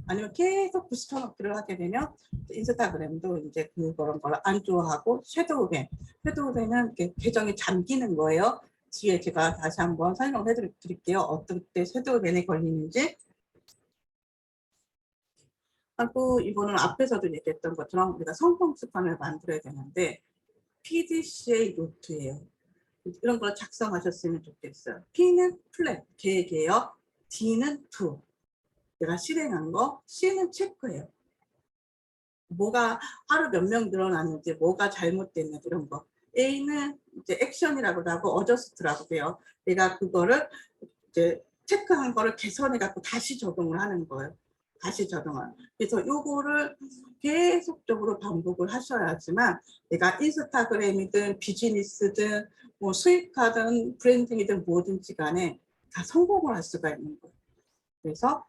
아니면 계속 부스터 넣기를 하게 되면 인스타그램도 이제 그런 걸 안 좋아하고 섀도우밴은 계정이 잠기는 거예요. 뒤에 제가 다시 한번 설명해 드릴게요. 어떤 때 섀도우밴에 걸리는지. 하고 이거는 앞에서도 얘기했던 것처럼 우리가 성공 습관을 만들어야 되는데 PDCA 노트예요. 이런 걸 작성하셨으면 좋겠어요. P는 플랜, 계획이에요. D는 do, 내가 실행한 거. C는 체크예요. 뭐가 하루 몇 명 늘어났는지, 뭐가 잘못됐는지 이런 거. A는 이제 액션이라고 하고 어저스트라고 해요. 내가 그거를 이제 체크한 거를 개선해 갖고 다시 적용을 하는 거예요. 다시 적용을. 그래서 요거를 계속적으로 반복을 하셔야지만 내가 인스타그램이든 비즈니스든 뭐 수익하든 브랜딩이든 뭐든지 간에 다 성공을 할 수가 있는 거예요. 그래서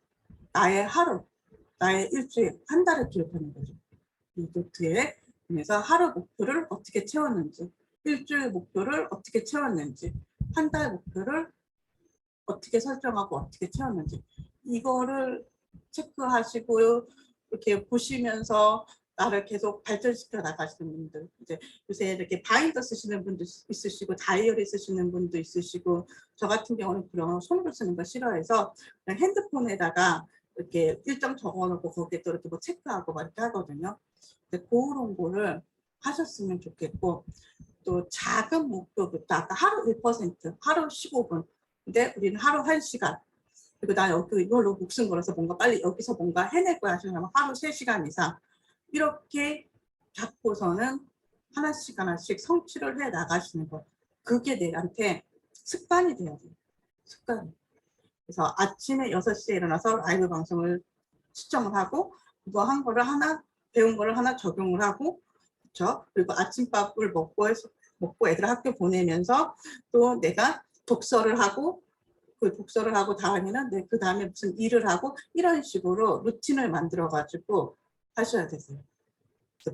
나의 하루, 나의 일주일, 한 달을 기록하는 거죠. 이 노트에. 그래서 하루 목표를 어떻게 채웠는지, 일주일 목표를 어떻게 채웠는지, 한 달 목표를 어떻게 설정하고 어떻게 채웠는지 이거를 체크하시고 이렇게 보시면서 나를 계속 발전시켜 나가시는 분들, 이제 요새 이렇게 바인더 쓰시는 분도 있으시고 다이어리 쓰시는 분도 있으시고, 저 같은 경우는 그런 손으로 쓰는 거 싫어해서 그냥 핸드폰에다가 이렇게 일정 적어놓고 거기에 또 이렇게 뭐 체크하고 막 이렇게 하거든요. 근데 그런 거를 하셨으면 좋겠고, 또 작은 목표부터 아까 하루 1%, 하루 15분, 근데 우리는 하루 1시간, 그리고 나 여기 이걸로 목숨 걸어서 뭔가 빨리 여기서 뭔가 해낼 거야 하시면 하루 3시간 이상, 이렇게 잡고서는 하나씩 하나씩 성취를 해 나가시는 거. 그게 내한테 습관이 돼야 돼요. 습관. 그래서 아침에 6시에 일어나서 라이브 방송을 시청을 하고 그거 한 거를 하나, 배운 거를 하나 적용을 하고, 그렇죠? 그리고 아침밥을 먹고 애들 학교 보내면서 또 내가 독서를 하고, 그 독서를 하고 다음에는 그 다음에 무슨 일을 하고, 이런 식으로 루틴을 만들어 가지고 하셔야 되세요.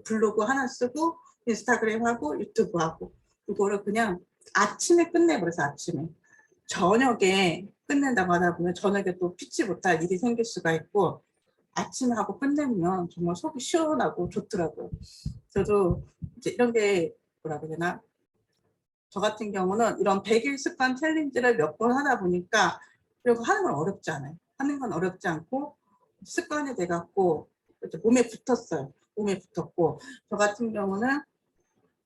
블로그 하나 쓰고 인스타그램 하고 유튜브 하고, 이거를 그냥 아침에 끝내버려서 아침에. 저녁에 끝낸다고 하다 보면 저녁에 또 피치 못할 일이 생길 수가 있고, 아침에 하고 끝내면 정말 속이 시원하고 좋더라고요. 저도 이제 이런 게 뭐라고 해야 되나, 저 같은 경우는 이런 100일 습관 챌린지를 몇 번 하다 보니까, 그리고 하는 건 어렵지 않아요. 하는 건 어렵지 않고 습관이 돼갖고 몸에 붙었어요. 몸에 붙었고, 저 같은 경우는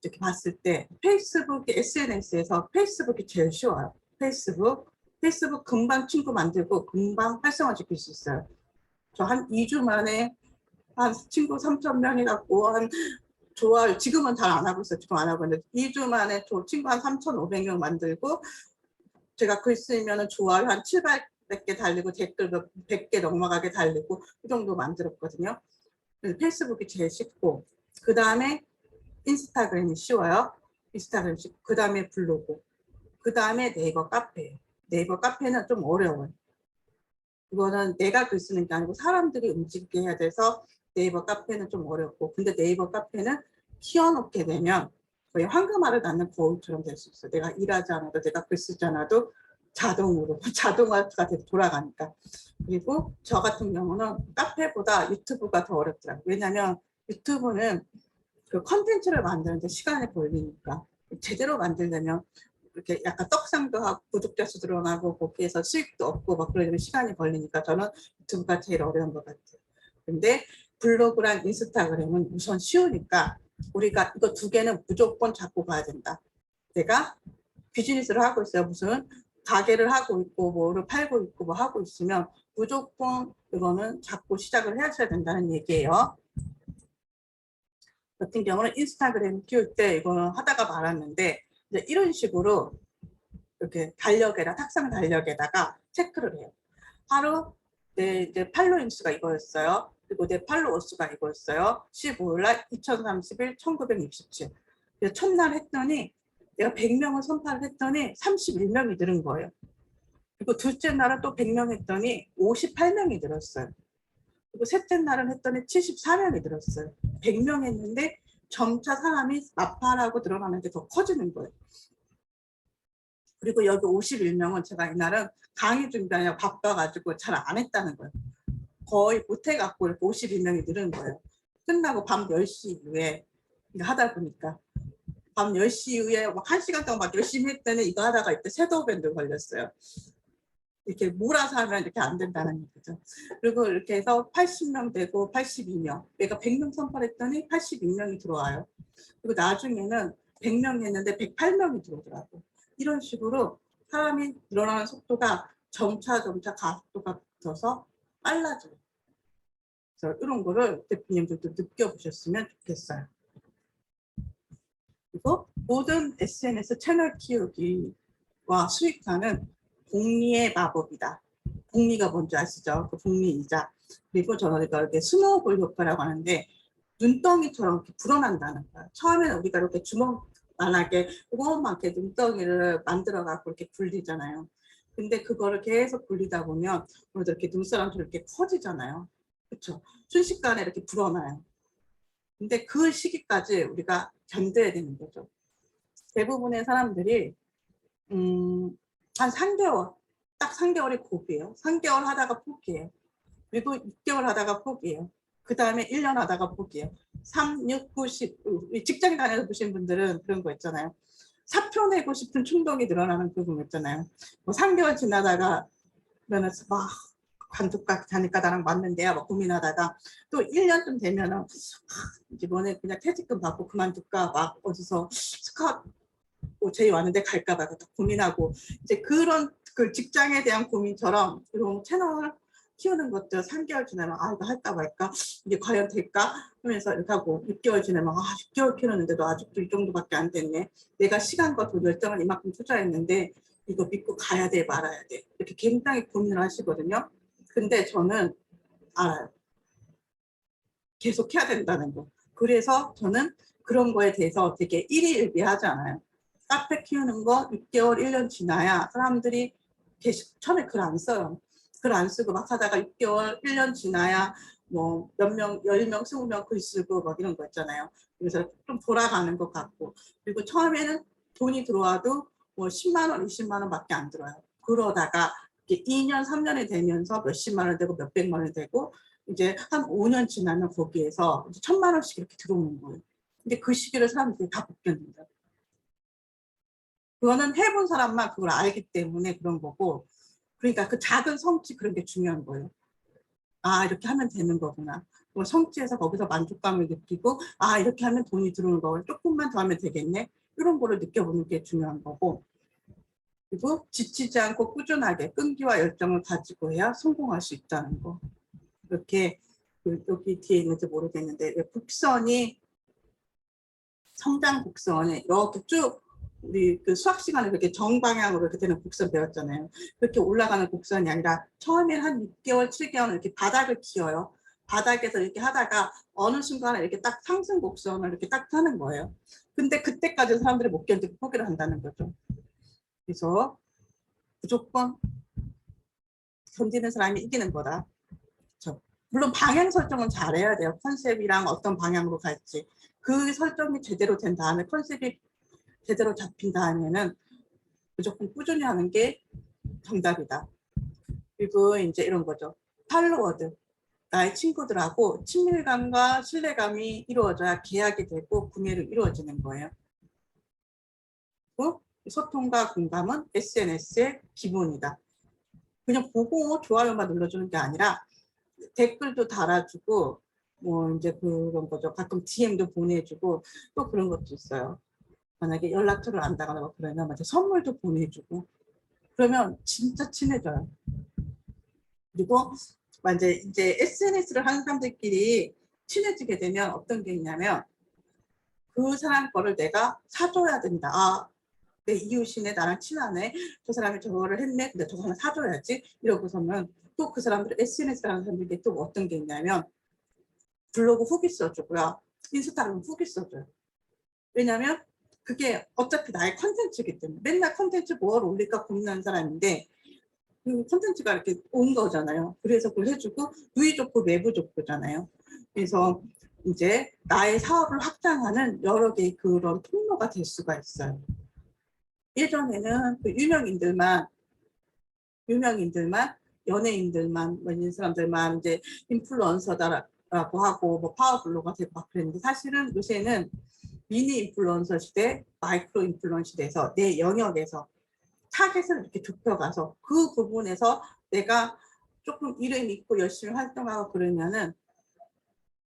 이렇게 봤을 때 페이스북, SNS에서 페이스북이 제일 쉬워요. 페이스북 금방 친구 만들고 금방 활성화 시킬 수 있어요. 저 한 2주 만에 한 친구 3,000명 해갖고 한 좋아요. 지금은 잘 안 하고 있어요. 지금 안 하고 있는데 2주 만에 친구 한 3,500명 만들고, 제가 글 쓰면은 좋아요 한 700개 달리고 댓글 100개 넘어가게 달리고 그 정도 만들었거든요. 그래서 페이스북이 제일 쉽고, 그 다음에 인스타그램이 쉬워요. 인스타그램 쉽고, 그 다음에 블로그, 그 다음에 네이버 카페. 네이버 카페는 좀 어려워요. 이거는 내가 글 쓰는 게 아니고 사람들이 움직이게 해야 돼서 네이버 카페는 좀 어렵고, 근데 네이버 카페는 키워놓게 되면 거의 황금알을 낳는 거울처럼 될 수 있어요. 내가 일하지 않아도, 내가 글 쓰지 않아도 자동으로 자동화가 돼서 돌아가니까. 그리고 저 같은 경우는 카페보다 유튜브가 더 어렵더라고요. 왜냐하면 유튜브는 그 컨텐츠를 만드는데 시간이 걸리니까, 제대로 만들려면 이렇게 약간 떡상도 하고 구독자 수 늘어나고 거기에서 수익도 얻고 막 그러려면 시간이 걸리니까 저는 유튜브가 제일 어려운 것 같아요. 근데 블로그랑 인스타그램은 우선 쉬우니까 우리가 이거 두 개는 무조건 잡고 가야 된다. 내가 비즈니스를 하고 있어요. 무슨 가게를 하고 있고 뭐를 팔고 있고 뭐 하고 있으면 무조건 이거는 잡고 시작을 하셔야 된다는 얘기예요. 같은 경우는 인스타그램 키울 때 이거는 하다가 말았는데, 이제 이런 식으로 이렇게 달력에다, 탁상 달력에다가 체크를 해요. 하루 내 이제 팔로잉 수가 이거였어요. 그리고 내 팔로워 수가 이거였어요. 15일 날 2031, 1967. 그래서 첫날 했더니 내가 100명을 선파를 했더니 31명이 늘은 거예요. 그리고 둘째 날은 또 100명 했더니 58명이 늘었어요. 그리고 셋째 날은 했더니 74명이 늘었어요. 100명 했는데 점차 사람이 마파라고 들어가는 게 더 커지는 거예요. 그리고 여기 51명은 제가 이날은 강의 준비하느라 바빠가지고 잘 안 했다는 거예요. 거의 못해갖고 이렇게 52명이 늘은 거예요. 끝나고 밤 10시 이후에 이거 하다 보니까 밤 10시 이후에 막 1시간 동안 막 열심히 했더니 이거 하다가 이때 섀도우밴드 걸렸어요. 이렇게 몰아서 하면 이렇게 안 된다는 얘기죠. 그리고 이렇게 해서 80명 되고 82명. 내가 100명 선발했더니 82명이 들어와요. 그리고 나중에는 100명 했는데 108명이 들어오더라고. 이런 식으로 사람이 늘어나는 속도가 점차 가속도가 붙어서 빨라져요. 그래서 이런 거를 대표님들도 느껴보셨으면 좋겠어요. 그리고 모든 SNS 채널 키우기와 수익화는 복리의 마법이다. 복리가 뭔지 아시죠? 그 복리이자. 그리고 저희가 이렇게 스노우볼 효과라고 하는데 눈덩이처럼 이렇게 불어난다는 거예요. 처음에는 우리가 이렇게 주먹만하게 조그맣게 눈덩이를 만들어 갖고 이렇게 굴리잖아요. 근데 그거를 계속 굴리다 보면 오늘도 이렇게 눈사람처럼 이렇게 커지잖아요. 그렇죠? 순식간에 이렇게 불어나요. 근데 그 시기까지 우리가 견뎌야 되는 거죠. 대부분의 사람들이 한 3개월, 딱 3개월이 고비예요. 3개월 하다가 포기해요. 그리고 6개월 하다가 포기해요. 그 다음에 1년 하다가 포기해요. 3, 6, 9, 10. 직장 다녀서 보신 분들은 그런 거 있잖아요. 사표 내고 싶은 충동이 늘어나는 그런 거 있잖아요. 뭐 3개월 지나다가 그러면 막 관두까 다니까 나랑 맞는데요. 막 고민하다가 또 1년쯤 되면은 이번에 그냥 퇴직금 받고 그만둘까 막 어디서 스카웃 제이 왔는데 갈까봐 고민하고 이제 그런 그 직장에 대한 고민처럼 이런 채널을 키우는 것도 3개월 지나면 아 이거 할까 말까 이게 과연 될까 하면서 이렇게 하고 6개월 지나면 아 6개월 키우는데도 아직도 이 정도밖에 안 됐네. 내가 시간과 돈 열정을 이만큼 투자했는데 이거 믿고 가야 돼 말아야 돼 이렇게 굉장히 고민을 하시거든요. 근데 저는 알아요. 계속 해야 된다는 거. 그래서 저는 그런 거에 대해서 되게 일희일비하지 않아요. 카페 키우는 거 6개월, 1년 지나야 사람들이 처음에 글 안 써요. 글 안 쓰고 막 하다가 6개월, 1년 지나야 뭐 몇 명, 10명, 20명 글 쓰고 막 이런 거 있잖아요. 그래서 좀 돌아가는 것 같고. 그리고 처음에는 돈이 들어와도 뭐 10만 원, 20만 원밖에 안 들어요. 그러다가 2년, 3년이 되면서 몇십만 원 되고 몇백만 원 되고 이제 한 5년 지나면 거기에서 1,000만 원씩 이렇게 들어오는 거예요. 근데 그 시기를 사람들이 다 못 견딘다. 그거는 해본 사람만 그걸 알기 때문에 그런 거고, 그러니까 그 작은 성취 그런 게 중요한 거예요. 아 이렇게 하면 되는 거구나. 성취해서 거기서 만족감을 느끼고 아 이렇게 하면 돈이 들어오는 거고 조금만 더 하면 되겠네. 이런 거를 느껴보는 게 중요한 거고, 그리고 지치지 않고 꾸준하게 끈기와 열정을 가지고 해야 성공할 수 있다는 거. 이렇게 여기 뒤에 있는지 모르겠는데 곡선이 성장 곡선이 이렇게 쭉 우리 그 수학 시간에 그렇게 정방향으로 이렇게 되는 곡선 배웠잖아요. 그렇게 올라가는 곡선이 아니라 처음에 한 6개월, 7개월 이렇게 바닥을 키워요. 바닥에서 이렇게 하다가 어느 순간에 이렇게 딱 상승 곡선을 이렇게 딱 타는 거예요. 근데 그때까지 사람들이 못 견디고 포기를 한다는 거죠. 그래서 무조건 견디는 사람이 이기는 거다. 그렇죠? 물론 방향 설정은 잘해야 돼요. 컨셉이랑 어떤 방향으로 갈지. 그 설정이 제대로 된 다음에 컨셉이 제대로 잡힌 다음에는 무조건 꾸준히 하는 게 정답이다. 그리고 이제 이런 거죠. 팔로워들. 나의 친구들하고 친밀감과 신뢰감이 이루어져야 계약이 되고 구매로 이루어지는 거예요. 그리고 소통과 공감은 SNS의 기본이다. 그냥 보고 좋아요만 눌러주는 게 아니라 댓글도 달아주고 뭐 이제 그런 거죠. 가끔 DM도 보내주고 또 그런 것도 있어요. 만약에 연락처를 안다거나 그러면 선물도 보내주고 그러면 진짜 친해져요. 그리고 이제 SNS를 하는 사람들끼리 친해지게 되면 어떤 게 있냐면 그 사람 거를 내가 사줘야 된다. 아, 내 이웃이네, 나랑 친하네. 저 사람이 저거를 했네. 근데 저거 하나 사줘야지. 이러고서는 또 그 사람들 SNS라는 사람들이 또 어떤 게 있냐면 블로그 후기 써주고요. 인스타그램 후기 써줘요. 왜냐면 그게 어차피 나의 컨텐츠이기 때문에 맨날 컨텐츠 뭘 올릴까 고민하는 사람인데 그 컨텐츠가 이렇게 온 거잖아요. 그래서 그걸 해주고 누이 좋고 매부 좋고잖아요. 그래서 이제 나의 사업을 확장하는 여러 개의 그런 통로가 될 수가 있어요. 예전에는 그 유명인들만 연예인들만 뭐 이런 사람들만 이제 인플루언서다라고 하고 뭐 파워블로거가 되고 막 그랬는데 사실은 요새는 미니 인플루언서 시대, 마이크로 인플루언서 시대에서 내 영역에서 타겟을 이렇게 좁혀가서 그 부분에서 내가 조금 이름 있고 열심히 활동하고 그러면은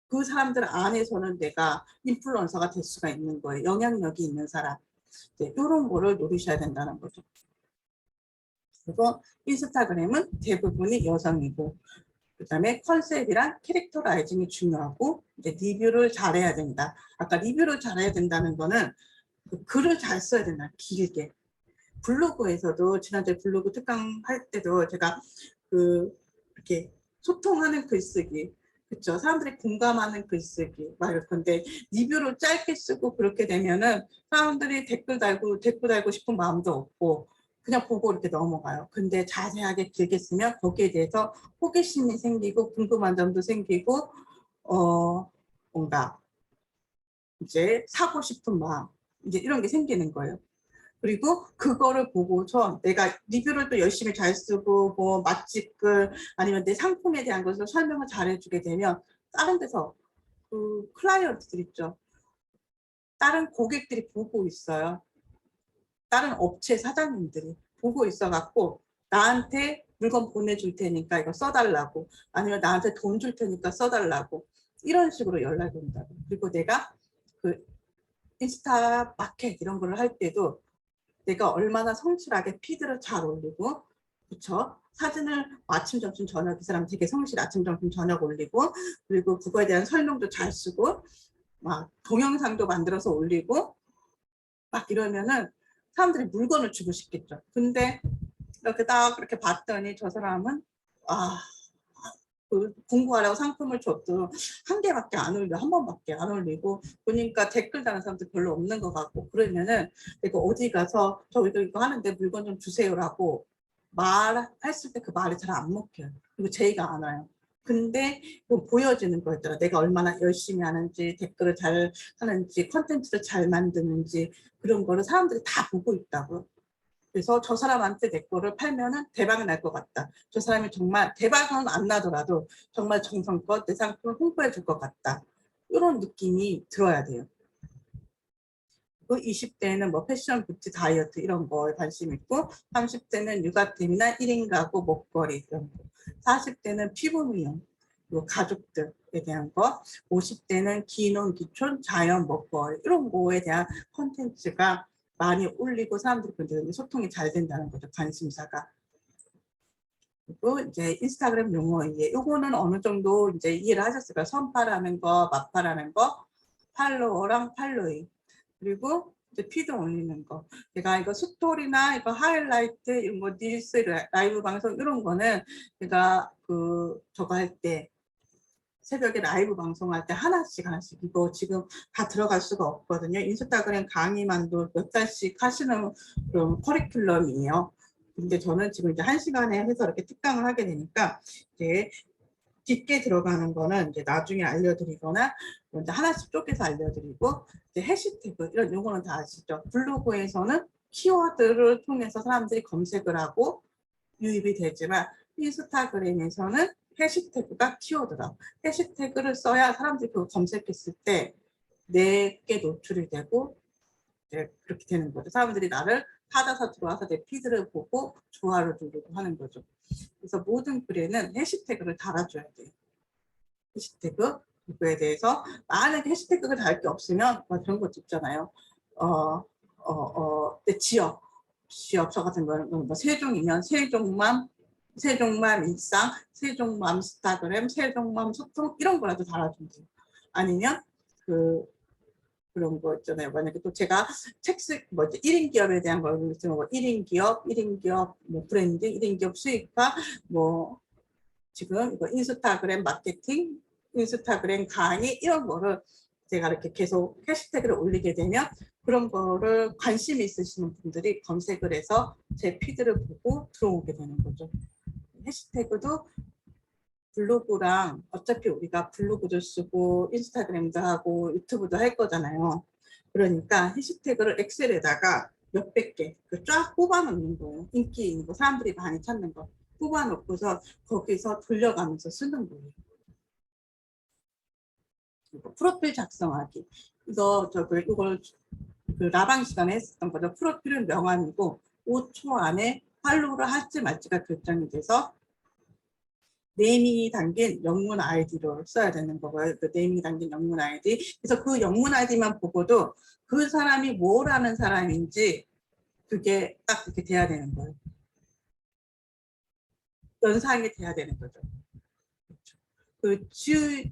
그 사람들 안에서는 내가 인플루언서가 될 수가 있는 거예요. 영향력이 있는 사람. 이런 거를 노리셔야 된다는 거죠. 그리고 인스타그램은 대부분이 여성이고 그다음에 컨셉이랑 캐릭터라이징이 중요하고 이제 리뷰를 잘해야 된다. 아까 리뷰를 잘해야 된다는 거는 그 글을 잘 써야 된다. 길게. 블로그에서도 지난주에 블로그 특강 할 때도 제가 그 이렇게 소통하는 글쓰기, 그렇죠? 사람들이 공감하는 글쓰기 막 이럴 건데 리뷰를 짧게 쓰고 그렇게 되면은 사람들이 댓글 달고 싶은 마음도 없고 그냥 보고 이렇게 넘어가요. 근데 자세하게 길게 쓰면 거기에 대해서 호기심이 생기고 궁금한 점도 생기고 뭔가 이제 사고 싶은 마음 이제 이런 게 생기는 거예요. 그리고 그거를 보고서 내가 리뷰를 또 열심히 잘 쓰고 뭐 맛집글 아니면 내 상품에 대한 것을 설명을 잘 해주게 되면 다른 데서 그 클라이언트들 있죠. 다른 고객들이 보고 있어요. 다른 업체 사장님들이 보고 있어갖고 나한테 물건 보내줄 테니까 이거 써달라고 아니면 나한테 돈 줄 테니까 써달라고 이런 식으로 연락이 온다고. 그리고 내가 그 인스타 마켓 이런 거를 할 때도 내가 얼마나 성실하게 피드를 잘 올리고 그쵸? 사진을 아침, 점심, 저녁 이 사람 되게 성실 아침, 점심, 저녁 올리고 그리고 그거에 대한 설명도 잘 쓰고 막 동영상도 만들어서 올리고 막 이러면은 사람들이 물건을 주고 싶겠죠. 근데 이렇게 딱 그렇게 봤더니 저 사람은 그 공부하라고 상품을 줘도 한 개밖에 안 올려 한 번밖에 안 올리고 보니까 댓글 다는 사람들 별로 없는 것 같고 그러면은 내가 어디 가서 저 이거 하는데 물건 좀 주세요라고 말했을 때 그 말이 잘 안 먹혀요. 그리고 제의가 안 와요. 근데 보여지는 거였더라. 내가 얼마나 열심히 하는지 댓글을 잘 하는지 컨텐츠를 잘 만드는지 그런 거를 사람들이 다 보고 있다고요. 그래서 저 사람한테 내 거를 팔면은 대박이 날 것 같다. 저 사람이 정말 대박은 안 나더라도 정말 정성껏 내 상품을 홍보해 줄 것 같다. 이런 느낌이 들어야 돼요. 그 20대는 뭐 패션, 뷰티, 다이어트 이런 거에 관심 있고 30대는 육아템이나 1인 가구, 먹거리 이런 거 40대는 피부 미용, 그리고 가족들에 대한 거 50대는 기농, 기촌, 자연, 먹거리 이런 거에 대한 콘텐츠가 많이 올리고 사람들이 보는데 소통이 잘 된다는 거죠. 관심사가. 그리고 이제 인스타그램 용어 이해. 요거는 어느 정도 이제 이해를 하셨을까요? 선파라는 거, 맞파라는 거, 팔로워랑 팔로잉. 그리고 이제 피드 올리는 거. 제가 이거 스토리나 이거 하이라이트, 이런 거 릴스, 라이브 방송 이런 거는 제가 저거 할 때 새벽에 라이브 방송할 때 하나씩 이거 지금 다 들어갈 수가 없거든요. 인스타그램 강의만도 몇 달씩 하시는 그런 커리큘럼이에요. 근데 저는 지금 이제 1시간에 해서 이렇게 특강을 하게 되니까 이제 깊게 들어가는 거는 이제 나중에 알려드리거나 먼저 하나씩 쪼개서 알려드리고 이제 해시태그 이런 요거는 다 아시죠? 블로그에서는 키워드를 통해서 사람들이 검색을 하고 유입이 되지만 인스타그램에서는 해시태그가 키워드다. 해시태그를 써야 사람들이 그거 검색했을 때 내게 노출이 되고 그렇게 되는 거죠. 사람들이 나를 찾아서 들어와서 내 피드를 보고 좋아를 누르고 하는 거죠. 그래서 모든 글에는 해시태그를 달아줘야 돼요. 해시태그 이거에 대해서 만약에 해시태그가 달 게 없으면 뭐 그런 것도 있잖아요. 내 지역 저 같은 거는 뭐 세종이면 세종맘 일상, 세종맘 인스타그램, 세종맘 소통 이런 거라도 달아주면 돼요. 아니면 그런 거 있잖아요. 만약에 또 제가 뭐 1인 기업에 대한 걸 뭐 1인 기업 뭐 브랜드, 1인 기업 수익화, 뭐 지금 이거 인스타그램 마케팅, 인스타그램 강의 이런 거를 제가 이렇게 계속 해시태그를 올리게 되면 그런 거를 관심 있으시는 분들이 검색을 해서 제 피드를 보고 들어오게 되는 거죠. 해시태그도 블로그랑 어차피 우리가 블로그도 쓰고 인스타그램도 하고 유튜브도 할 거잖아요. 그러니까 해시태그를 엑셀에다가 몇백 개 쫙 뽑아놓는 거예요. 인기 있는 거, 사람들이 많이 찾는 거 뽑아놓고서 거기서 돌려가면서 쓰는 거예요. 프로필 작성하기. 이걸 그 라방 시간에 했었던 거죠. 프로필은 명함이고 5초 안에 팔로우를 할지 말지가 결정이 돼서 네이밍이 담긴 영문 아이디로 써야 되는 거고요. 그 네이밍이 담긴 영문 아이디. 그래서 그 영문 아이디만 보고도 그 사람이 뭘 하는 사람인지 그게 딱 이렇게 돼야 되는 거예요. 연상이 돼야 되는 거죠. 그렇죠. 그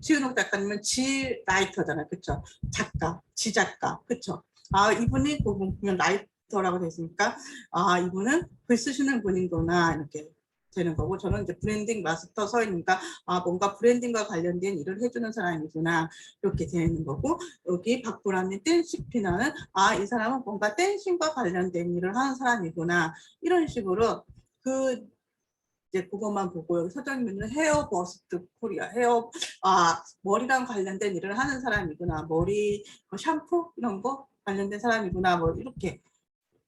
지은옥 작가님은 지라이터잖아요. 그렇죠? 작가, 지작가. 그렇죠? 아, 이분이 보면 라이터라고 되어 있으니까 아, 이분은 글 쓰시는 분이구나 이렇게 되는 거고, 저는 이제 브랜딩 마스터 서인이니까 아, 뭔가 브랜딩과 관련된 일을 해주는 사람이구나 이렇게 되는 거고, 여기 박보람님 댄싱 피너는 아, 이 사람은 뭔가 댄싱과 관련된 일을 하는 사람이구나 이런 식으로 그 이제 그것만 보고, 여기 서정민은 헤어 버스트 코리아 머리랑 관련된 일을 하는 사람이구나, 머리 샴푸 이런 거 관련된 사람이구나, 뭐 이렇게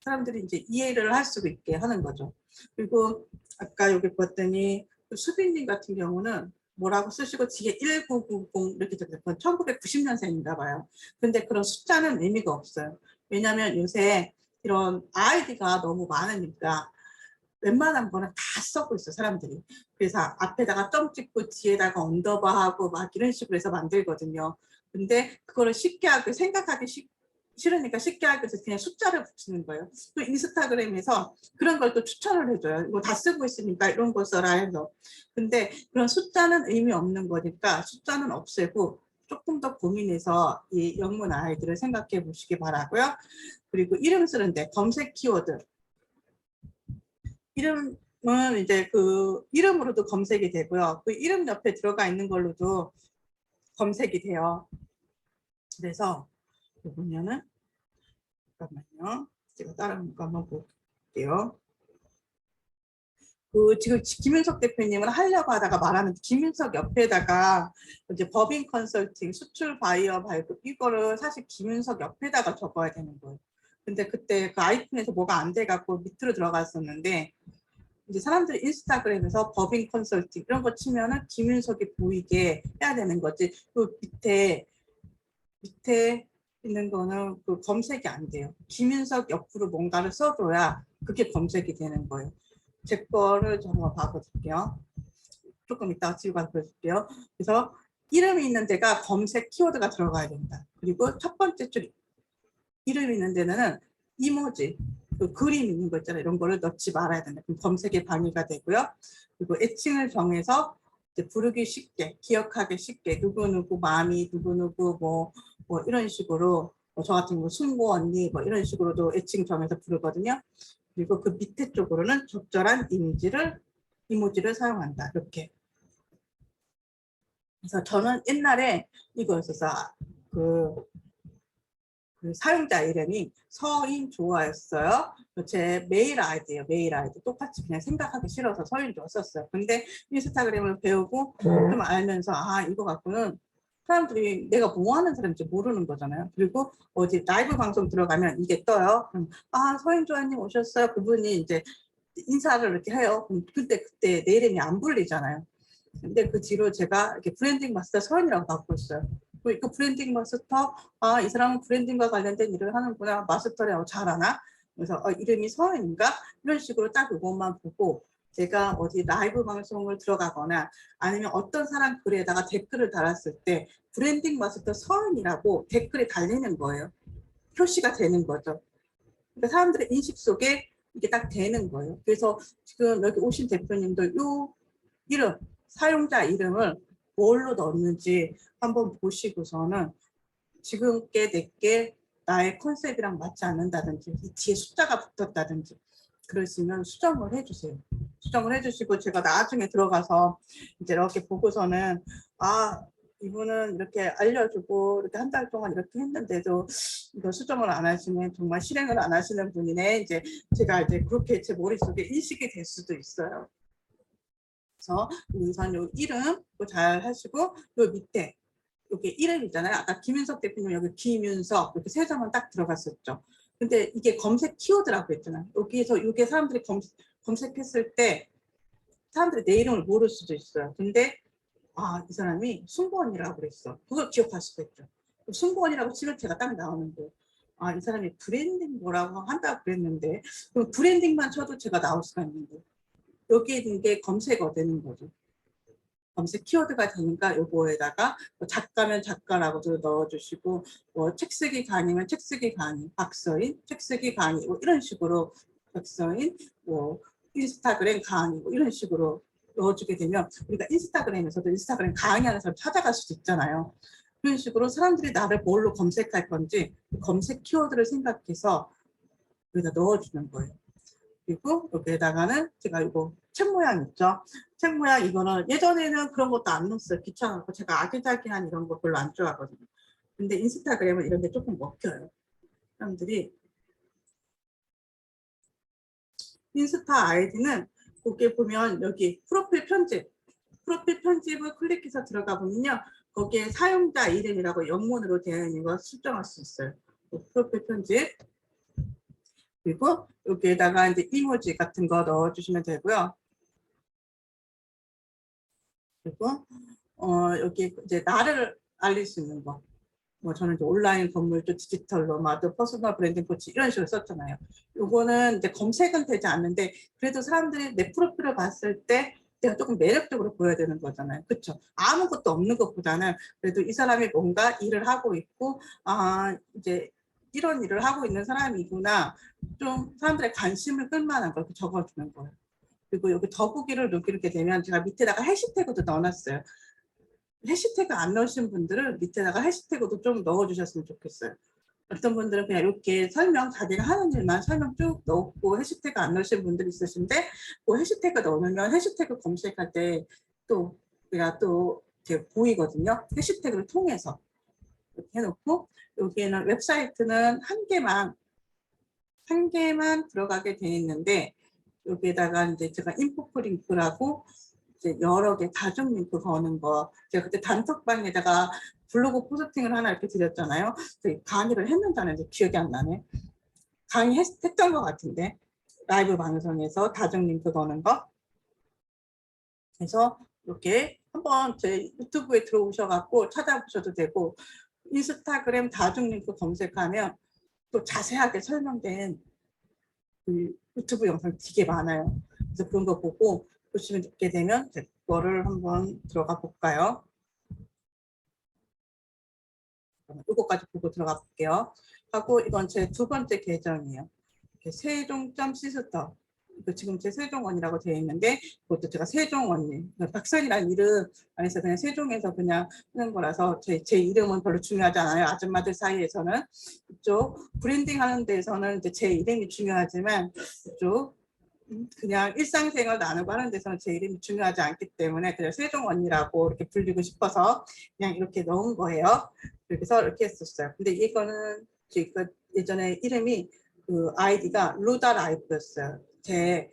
사람들이 이제 이해를 할 수 있게 하는 거죠. 그리고 아까 여기 봤더니 수빈님 같은 경우는 뭐라고 쓰시고 뒤에 1990 이렇게 적혔던 1990년생인가 봐요. 근데 그런 숫자는 의미가 없어요. 왜냐하면 요새 이런 아이디가 너무 많으니까 웬만한 거는 다 써고 있어 사람들이. 그래서 앞에다가 점 찍고 뒤에다가 언더바하고 막 이런 식으로 해서 만들거든요. 근데 그거를 쉽게 하고 생각하기 싫으니까 쉽게 하기 위해서 그냥 숫자를 붙이는 거예요. 또 인스타그램에서 그런 걸 또 추천을 해줘요. 이거 다 쓰고 있으니까 이런 거 써라 해서. 근데 그런 숫자는 의미 없는 거니까 숫자는 없애고 조금 더 고민해서 이 영문 아이들을 생각해 보시기 바라고요. 그리고 이름 쓰는데 검색 키워드. 이름은 이제 그 이름으로도 검색이 되고요. 그 이름 옆에 들어가 있는 걸로도 검색이 돼요. 그래서 보면은 잠깐만요. 제가 다른 거 한번 볼게요. 그 지금 김윤석 대표님은 하려고 하다가 말하는 김윤석 옆에다가 이제 법인 컨설팅, 수출 바이어 발급 이거를 사실 김윤석 옆에다가 적어야 되는 거예요. 근데 그때 그 아이폰에서 뭐가 안 돼갖고 밑으로 들어갔었는데, 이제 사람들이 인스타그램에서 법인 컨설팅 이런 거 치면은 김윤석이 보이게 해야 되는 거지. 그 밑에 있는 거는 그 검색이 안 돼요. 김윤석 옆으로 뭔가를 써줘야 그게 검색이 되는 거예요. 제 거를 좀 한번 봐볼게요. 조금 이따가 지우고 가서 보여줄게요. 그래서 이름이 있는 데가 검색 키워드가 들어가야 된다. 그리고 첫 번째 줄 이름이 있는 데는 이모지, 그 그림 있는 거 있잖아요. 이런 거를 넣지 말아야 된다. 그럼 검색에 방해가 되고요. 그리고 애칭을 정해서 이제 부르기 쉽게, 기억하기 쉽게, 누구누구 마미, 누구누구 뭐 이런 식으로, 저 같은 경우 순고 언니 뭐 이런 식으로도 애칭 정해서 부르거든요. 그리고 그 밑에 쪽으로는 적절한 이모지를 사용한다. 이렇게. 그래서 저는 옛날에 이거였어서 그 사용자 이름이 서인조아였어요. 제 메일 아이디예요. 메일 아이디. 똑같이 그냥 생각하기 싫어서 서인조아 썼어요. 근데 인스타그램을 배우고 좀 알면서 아, 이거 갖고는 사람들이 내가 뭐 하는 사람인지 모르는 거잖아요. 그리고 어디 라이브 방송 들어가면 이게 떠요. 아, 서인조아님 오셨어요. 그분이 이제 인사를 이렇게 해요. 그때 내 이름이 안 불리잖아요. 근데 그 뒤로 제가 이렇게 브랜딩 마스터 서인이라고 갖고 있어요. 그 브랜딩 마스터, 아, 이 사람은 브랜딩과 관련된 일을 하는구나. 마스터라고 잘하나? 그래서 이름이 서인인가? 이런 식으로 딱 그것만 보고 제가 어디 라이브 방송을 들어가거나 아니면 어떤 사람 글에다가 댓글을 달았을 때 브랜딩 마스터 서인이라고 댓글이 달리는 거예요. 표시가 되는 거죠. 그러니까 사람들의 인식 속에 이게 딱 되는 거예요. 그래서 지금 여기 오신 대표님도 요 이름, 사용자 이름을 뭘로 넣었는지 한번 보시고서는 지금 게 내게 나의 컨셉이랑 맞지 않는다든지 이 뒤에 숫자가 붙었다든지 그러시면 수정을 해주세요. 수정을 해주시고 제가 나중에 들어가서 이제 이렇게 보고서는 아 이분은 이렇게 알려주고 이렇게 한 달 동안 이렇게 했는데도 이거 수정을 안 하시면 정말 실행을 안 하시는 분이네. 이제 제가 이제 그렇게 제 머릿속에 인식이 될 수도 있어요. 그래서 우선 요 이름 잘 하시고 요 밑에 여기 이름이잖아요. 아까 김윤석 대표님 여기 김윤석 이렇게 세 점은 딱 들어갔었죠. 근데 이게 검색 키워드라고 했잖아요. 여기에서 이게 사람들이 검색했을 때 사람들이 내 이름을 모를 수도 있어요. 근데 아, 이 사람이 승무원이라고 그랬어. 그걸 기억할 수도 있죠. 승무원이라고 치면 제가 딱 나오는데 아, 이 사람이 브랜딩 뭐라고 한다고 그랬는데 그럼 브랜딩만 쳐도 제가 나올 수가 있는데 여기에 있는 게 검색어 되는 거죠. 검색 키워드가 되니까 요거에다가 뭐 작가면 작가라고도 넣어주시고 뭐 책쓰기 강의면 책쓰기 강의, 박서인, 책쓰기 강의 뭐 이런 식으로 박서인, 뭐 인스타그램 강의 뭐 이런 식으로 넣어주게 되면 우리가 인스타그램에서도 인스타그램 강의하는 사람 찾아갈 수도 있잖아요. 그런 식으로 사람들이 나를 뭘로 검색할 건지 검색 키워드를 생각해서 여기다 넣어주는 거예요. 그리고 여기에다가는 제가 이거 책 모양 있죠. 책 모양 이거는 예전에는 그런 것도 안 넣었어요. 귀찮아서 제가 아기자기한 이런 거 별로 안 좋아하거든요. 근데 인스타그램은 이런 게 조금 먹혀요. 사람들이 인스타 아이디는 거기에 보면 여기 프로필 편집을 클릭해서 들어가 보면요. 거기에 사용자 이름이라고 영문으로 되어 있는 거 수정할 수 있어요. 프로필 편집. 그리고 여기에다가 이제 이모지 같은 거 넣어주시면 되고요. 그리고 여기 이제 나를 알릴 수 있는 거. 뭐 저는 이제 온라인 건물주 디지털 노마드 퍼스널 브랜딩 코치 이런 식으로 썼잖아요. 요거는 이제 검색은 되지 않는데 그래도 사람들이 내 프로필을 봤을 때 내가 조금 매력적으로 보여야 되는 거잖아요. 그렇죠? 아무것도 없는 것보다는 그래도 이 사람이 뭔가 일을 하고 있고 아 이제 이런 일을 하고 있는 사람이구나. 좀 사람들의 관심을 끌만한 걸 적어주는 거예요. 그리고 여기 더보기를 누르게 되면 제가 밑에다가 해시태그도 넣어놨어요. 해시태그 안 넣으신 분들은 밑에다가 해시태그도 좀 넣어주셨으면 좋겠어요. 어떤 분들은 그냥 이렇게 설명 자기가 하는 일만 설명 쭉 넣고 해시태그 안 넣으신 분들이 있으신데 그 해시태그 넣으면 해시태그 검색할 때 또 우리가 또 이렇게 보이거든요. 해시태그를 통해서 이렇게 해놓고 여기에는 웹사이트는 한 개만 들어가게 돼 있는데 여기에다가 이제 제가 인포프 링크라고 이제 여러 개 다중 링크 거는 거 제가 그때 단톡방에다가 블로그 포스팅을 하나 이렇게 드렸잖아요. 강의를 했는지 안 했는지 기억이 안 나네. 했던 것 같은데 라이브 방송에서 다중 링크 거는 거. 그래서 이렇게 한번 제 유튜브에 들어오셔갖고 찾아보셔도 되고 인스타그램 다중 링크 검색하면 또 자세하게 설명된 그 유튜브 영상 되게 많아요. 그래서 그런 거 보고 보시면 듣게 되면 그거를 한번 들어가 볼까요? 이거까지 보고 들어가 볼게요. 하고 이건 제 두 번째 계정이에요. 세종.시스터. 지금 제 세종원이라고 되어 있는데 그것도 제가 세종원님 박선이라는 이름 안에서 그냥 세종에서 그냥 하는 거라서 제 이름은 별로 중요하지 않아요. 아줌마들 사이에서는 이쪽 브랜딩 하는 데서는 이제 제 이름이 중요하지만 이쪽 그냥 일상생활 나누고 하는 데서는 제 이름이 중요하지 않기 때문에 그냥 세종 언니라고 이렇게 불리고 싶어서 그냥 이렇게 넣은 거예요. 그래서 이렇게 했었어요. 근데 이거는 제가 예전에 이름이 그 아이디가 루다 라이프였어요. 제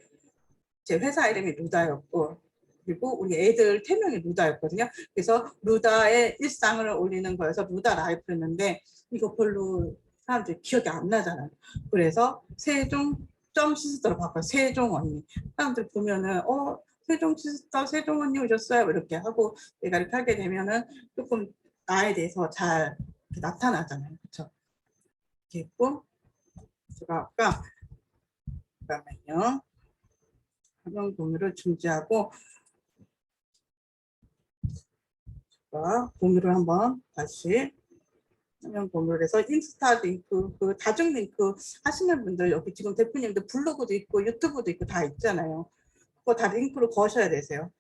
회사 이름이 루다였고 그리고 우리 애들 3명이 루다였거든요. 그래서 루다의 일상을 올리는 거여서 루다 라이프였는데 이거 별로 사람들이 기억이 안 나잖아요. 그래서 세종 시스터로 바꿔요. 세종 언니. 사람들 보면은 세종 시스터, 세종 언니 오셨어요. 이렇게 하고 내가 이렇게 하게 되면은 조금 나에 대해서 잘 나타나잖아요. 그렇죠? 이렇게 있고 제가 아까 잠깐만요. 화면 공유를 중지하고 공유를 한번 다시 화면 공유를 해서 인스타 링크, 그 다중 링크 하시는 분들 여기 지금 대표님들 블로그도 있고 유튜브도 있고 다 있잖아요. 그거 다 링크로 거셔야 되세요.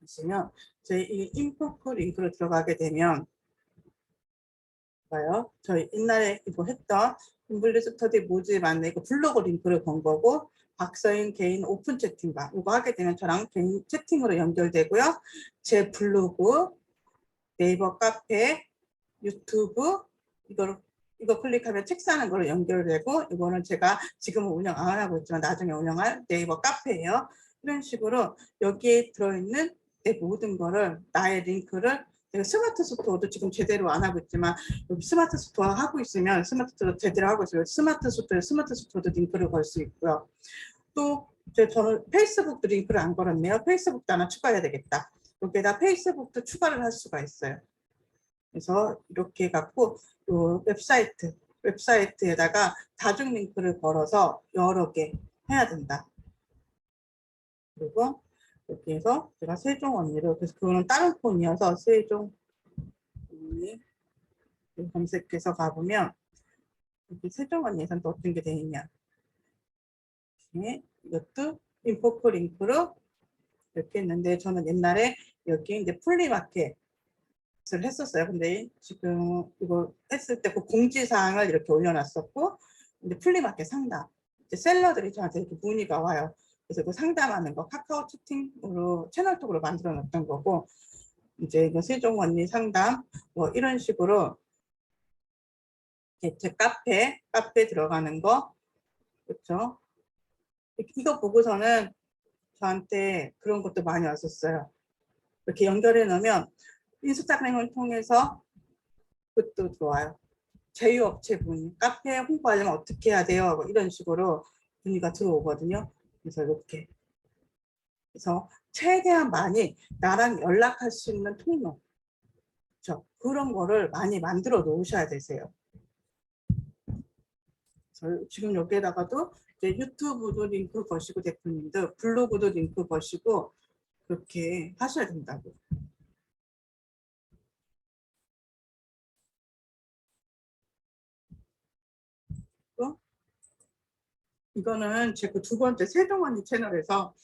보시면 저희 이 인포크 링크로 들어가게 되면 봐요. 저희 옛날에 이거 했던 인블리스 스터디 모집 안에 이거 블로그 링크를 건 거고 박서인 개인 오픈 채팅방 이거 하게 되면 저랑 개인 채팅으로 연결되고요. 제 블로그, 네이버 카페, 유튜브 이거 클릭하면 책 사는 거로 연결되고 이거는 제가 지금은 운영 안 하고 있지만 나중에 운영할 네이버 카페예요. 이런 식으로 여기에 들어있는 내 모든 거를 나의 링크를 내가 스마트 스토어도 지금 제대로 안 하고 있지만 여기 스마트 스토어 하고 있으면 스마트 스토어 제대로 하고 있으면 스마트 스토어도 링크를 걸 수 있고요. 또 저는 페이스북도 링크를 안 걸었네요. 페이스북도 하나 추가해야 되겠다. 여기에다 페이스북도 추가를 할 수가 있어요. 그래서 이렇게 해갖고 웹사이트에다가 다중 링크를 걸어서 여러 개 해야 된다. 그리고 여기에서 제가 세종 언니를 그래서 그거는 다른 폰이어서 세종 언니 검색해서 가보면 여기 세종 언니에서는 또 어떤 게 되어 있냐. 네, 이것도 인포크 링크로 이렇게 했는데 저는 옛날에 여기 이제 플리마켓 을 했었어요. 근데 지금 이거 했을 때 그 공지사항을 이렇게 올려놨었고, 근데 플리마켓 상담. 이제 셀러들이 저한테 이렇게 문의가 와요. 그래서 그 상담하는 거 카카오 채팅으로 채널톡으로 만들어 놨던 거고, 이제 이거 세종 언니 상담 뭐 이런 식으로 제 카페 들어가는 거 그렇죠. 이거 보고서는 저한테 그런 것도 많이 왔었어요. 이렇게 연결해 놓으면 인스타그램을 통해서 그것도 좋아요. 제휴업체분 카페 홍보하려면 어떻게 해야 돼요? 뭐 이런 식으로 문의가 들어오거든요. 그래서 이렇게 그래서 최대한 많이 나랑 연락할 수 있는 통로 그렇죠? 그런 거를 많이 만들어 놓으셔야 되세요. 지금 여기에다가도 이제 유튜브도 링크 거시고 대표님들 블로그도 링크 거시고 그렇게 하셔야 된다고. 이거는 제 그 두 번째 세종 언니 채널에서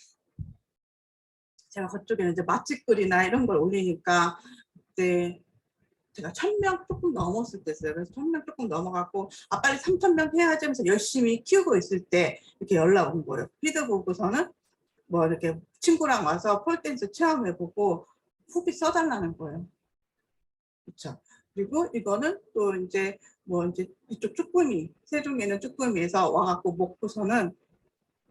제가 그쪽에는 이제 맛집 글이나 이런 걸 올리니까 그때 제가 1000명 조금 넘었을 때였어요. 그래서 1000명 조금 넘어갔고 빨리 3000명 해야지 하면서 열심히 키우고 있을 때 이렇게 연락 온 거예요. 피드 보고서는 뭐 이렇게 친구랑 와서 폴댄스 체험해보고 후기 써달라는 거예요. 그렇죠. 그리고 이거는 또 이제 뭐 이제 이쪽 쭈꾸미 세종에는 쭈꾸미에서 와갖고 먹고서는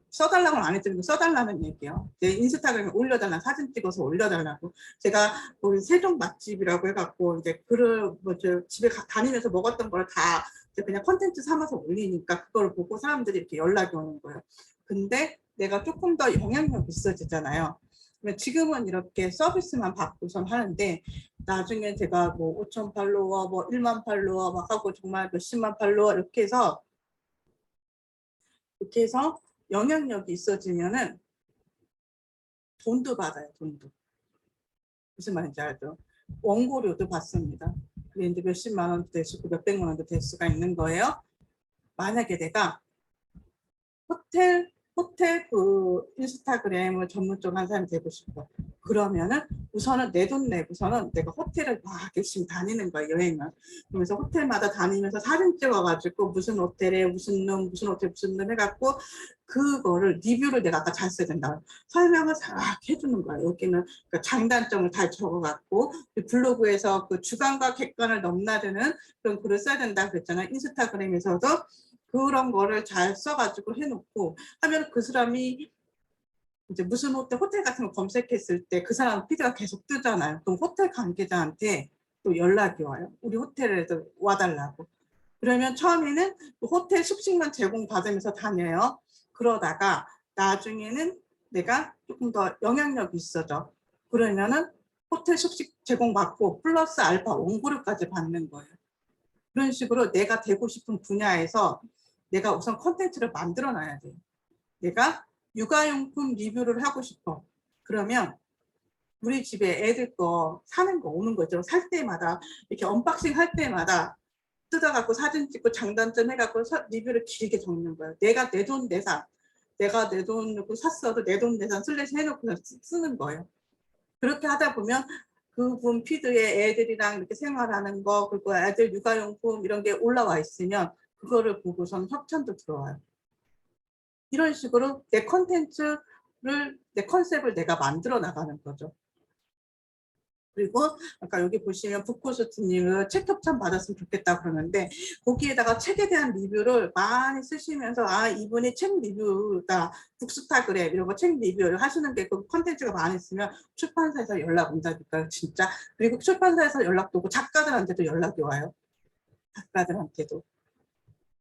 써달라고는 안 했더니 써달라는 얘기예요. 인스타그램에 올려달라 사진 찍어서 올려달라고. 제가 우리 세종 맛집이라고 해갖고 이제 글을 뭐 집에 다니면서 먹었던 걸 다 그냥 컨텐츠 삼아서 올리니까 그걸 보고 사람들이 이렇게 연락이 오는 거예요. 근데 내가 조금 더 영향력 있어지잖아요. 지금은 이렇게 서비스만 받고선 하는데 나중에 제가 뭐 5,000 팔로워, 뭐 1만 팔로워 막 하고 정말 몇십만 팔로워 이렇게 해서 영향력이 있어지면은 돈도 받아요. 돈도. 무슨 말인지 알죠? 원고료도 받습니다. 그게 이제 몇십만 원도 될 수 있고 몇백만 원도 될 수가 있는 거예요. 만약에 내가 호텔 그 인스타그램을 전문적으로 한 사람이 되고 싶어. 그러면은 우선은 내 돈 내고서는 내가 호텔을 막 열심히 다니는 거야, 여행을. 그러면서 호텔마다 다니면서 사진 찍어가지고 무슨 호텔에 무슨 룸 해갖고 그거를 리뷰를 내가 아까 잘 써야 된다. 설명을 잘 해주는 거야. 여기는 그 장단점을 잘 적어갖고 블로그에서 그 주관과 객관을 넘나드는 그런 글을 써야 된다 그랬잖아. 인스타그램에서도 그런 거를 잘 써가지고 해놓고 하면 그 사람이 이제 무슨 호텔 같은 거 검색했을 때 그 사람 피드가 계속 뜨잖아요. 그럼 호텔 관계자한테 또 연락이 와요. 우리 호텔에도 와달라고. 그러면 처음에는 호텔 숙식만 제공받으면서 다녀요. 그러다가 나중에는 내가 조금 더 영향력이 있어져. 그러면은 호텔 숙식 제공받고 플러스 알파 원고료까지 받는 거예요. 그런 식으로 내가 되고 싶은 분야에서 내가 우선 컨텐츠를 만들어 놔야 돼요. 내가 육아용품 리뷰를 하고 싶어. 그러면 우리 집에 애들 거 사는 거 오는 거 있잖아. 살 때마다 이렇게 언박싱 할 때마다 뜯어갖고 사진 찍고 장단점 해갖고 리뷰를 길게 적는 거예요. 내가 내 돈 내산 내가 내 돈 넣고 샀어도 내 돈 내산 슬래시 해놓고 쓰는 거예요. 그렇게 하다 보면 그분 피드에 애들이랑 이렇게 생활하는 거, 그리고 애들 육아용품 이런 게 올라와 있으면 그거를 보고선 협찬도 들어와요. 이런 식으로 내 컨텐츠를, 내 컨셉을 내가 만들어 나가는 거죠. 그리고 아까 여기 보시면 북코스트님은 책 협찬 받았으면 좋겠다 그러는데, 거기에다가 책에 대한 리뷰를 많이 쓰시면서 아 이분이 책 리뷰다, 북스타그램 이런 거 책 리뷰를 하시는 게 그 컨텐츠가 많이 있으면 출판사에서 연락 온다니까요, 진짜. 그리고 출판사에서 연락도 오고 작가들한테도 연락이 와요. 작가들한테도.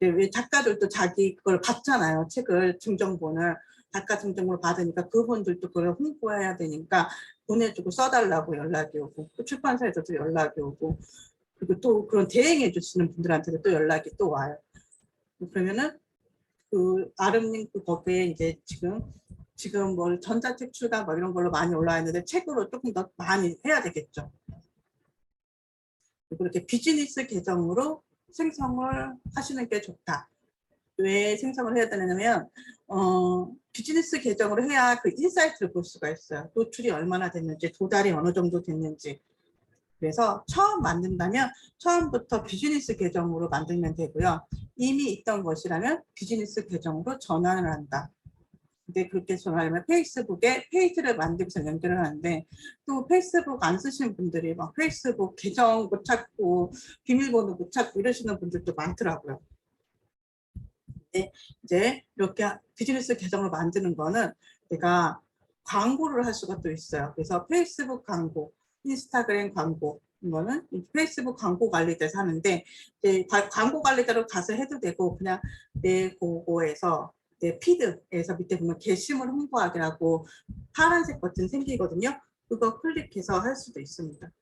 왜 작가들도 자기 그걸 받잖아요, 책을, 증정본을. 작가 증정본을 받으니까 그분들도 그걸 홍보해야 되니까 보내주고 써달라고 연락이 오고, 또 출판사에서도 연락이 오고, 그리고 또 그런 대행해 주시는 분들한테도 또 연락이 또 와요. 그러면은 그 아름님 그 거기에 이제 지금 뭐 전자책 출간 뭐 이런 걸로 많이 올라와 있는데 책으로 조금 더 많이 해야 되겠죠. 그렇게 비즈니스 계정으로 생성을 하시는 게 좋다. 왜 생성을 해야 되냐면 비즈니스 계정으로 해야 그 인사이트를 볼 수가 있어요. 노출이 얼마나 됐는지, 도달이 어느 정도 됐는지. 그래서 처음 만든다면 처음부터 비즈니스 계정으로 만들면 되고요. 이미 있던 것이라면 비즈니스 계정으로 전환을 한다. 근데 그렇게 전환하면 페이스북에 페이지를 만들어서 연결을 하는데, 또 페이스북 안 쓰시는 분들이 막 페이스북 계정 못 찾고 비밀번호 못 찾고 이러시는 분들도 많더라고요. 이제 이렇게 비즈니스 계정을 만드는 거는 내가 광고를 할 수가 또 있어요. 그래서 페이스북 광고, 인스타그램 광고, 이거는 페이스북 광고 관리대에서 하는데, 이제 광고 관리대로 가서 해도 되고, 그냥 내 그거에서 내 피드에서 밑에 보면 게시물 홍보하기라고 파란색 버튼 생기거든요. 그거 클릭해서 할 수도 있습니다.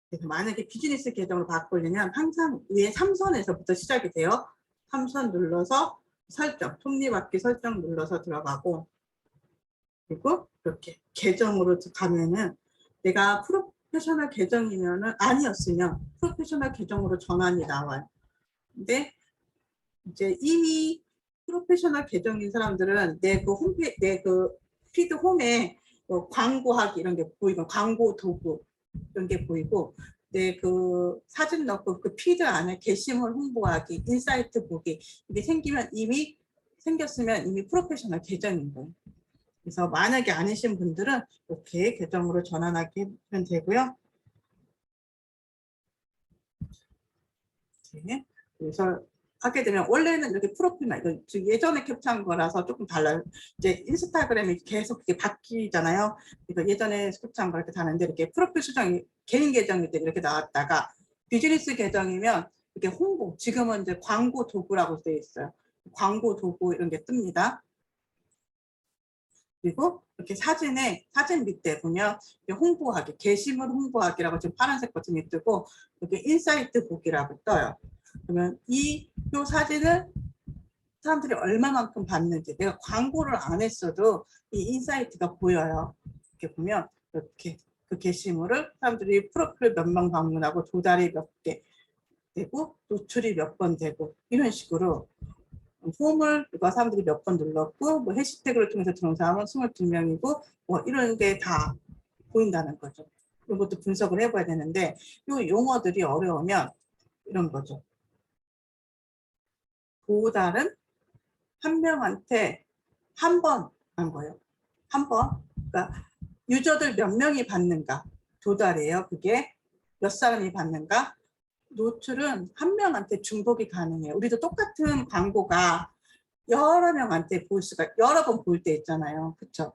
그래서 만약에 비즈니스 계정을 바꾸려면 항상 위에 3선에서부터 시작이 돼요. 3선 눌러서 설정, 톱니바퀴 설정 눌러서 들어가고, 그리고 이렇게 계정으로 가면은 내가 프로페셔널 계정이면은 아니었으면 프로페셔널 계정으로 전환이 나와요. 근데 이제 이미 프로페셔널 계정인 사람들은 내 그 피드 홈에 뭐 광고하기 이런 게 보이고, 광고 도구 이런 게 보이고, 내 그 사진 넣고 그 피드 안에 게시물 홍보하기, 인사이트 보기, 이게 생겼으면 이미 프로페셔널 계정인 거예요. 그래서 만약에 아니신 분들은 이렇게 계정으로 전환하게 하면 되고요. 네. 그래서 하게 되면 원래는 이렇게 프로필만, 이거 예전에 캡처한 거라서 조금 달라요. 이제 인스타그램이 계속 이렇게 바뀌잖아요. 그러니까 예전에 캡처한 거 이렇게 다는데, 이렇게 프로필 수정이 개인 계정일 때 이렇게 나왔다가 비즈니스 계정이면 이렇게 홍보, 지금은 이제 광고 도구라고 되어 있어요. 광고 도구 이런 게 뜹니다. 그리고 이렇게 사진 밑에 보면 홍보하기, 게시물 홍보하기라고 지금 파란색 버튼이 뜨고, 이렇게 인사이트 보기라고 떠요. 그러면 이 사진을 사람들이 얼마만큼 봤는지, 내가 광고를 안 했어도 이 인사이트가 보여요. 이렇게 보면 이렇게 그 게시물을 사람들이 프로필 몇 명 방문하고 도달이 몇 개 되고 노출이 몇 번 되고, 이런 식으로 홈을 누가 사람들이 몇 번 눌렀고, 뭐 해시태그를 통해서 들어온 사람은 22명이고, 뭐 이런 게 다 보인다는 거죠. 이런 것도 분석을 해봐야 되는데, 이 용어들이 어려우면 이런 거죠. 도달은 한 명한테 한 번 한 거예요. 한 번. 그러니까 유저들 몇 명이 받는가, 도달이에요. 그게 몇 사람이 받는가. 노출은 한 명한테 중복이 가능해요. 우리도 똑같은 광고가 여러 명한테 볼 수가, 여러 번 볼 때 있잖아요. 그쵸?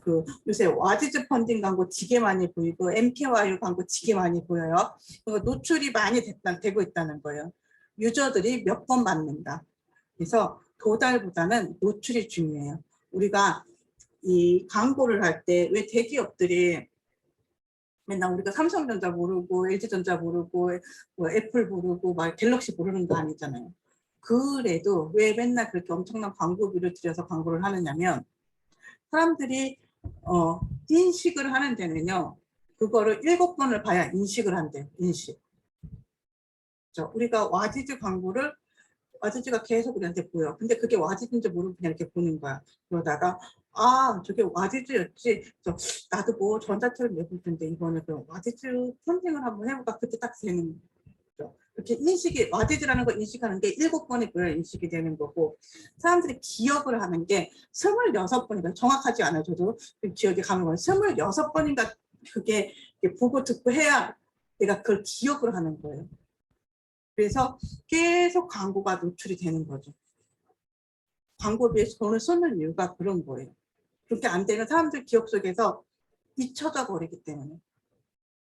그 요새 와지즈 펀딩 광고 되게 많이 보이고, MKYU 광고 되게 많이 보여요. 노출이 많이 되고 있다는 거예요. 유저들이 몇 번 받는다. 그래서 도달보다는 노출이 중요해요. 우리가 이 광고를 할 때 왜 대기업들이 맨날 우리가 삼성전자 모르고 LG전자 모르고 뭐 애플 모르고 막 갤럭시 모르는 거 아니잖아요. 그래도 왜 맨날 그렇게 엄청난 광고비를 들여서 광고를 하느냐면, 사람들이 인식을 하는 데는요, 그거를 7번을 봐야 인식을 한대요. 인식. 우리가 와지즈 광고를 와지지가 계속 우리한테 보여. 근데 그게 와지지인지 모르고 그냥 이렇게 보는 거야. 그러다가 아 저게 와지지였지. 그래서 나도 뭐 전자책을 내볼 텐데 이번에 그 와지지 펀딩을 한번 해볼까. 그때 딱 되는 거죠. 이렇게 인식이 와지지라는 걸 인식하는 게 7번이 그래야 인식이 되는 거고, 사람들이 기억을 하는 게 26번인가 정확하지 않아요. 저도 기억이 가는 거예요. 26번인가 그게 보고 듣고 해야 내가 그걸 기억을 하는 거예요. 그래서 계속 광고가 노출이 되는 거죠. 광고비에 돈을 쏟는 이유가 그런 거예요. 그렇게 안 되면 사람들 기억 속에서 잊혀져 버리기 때문에.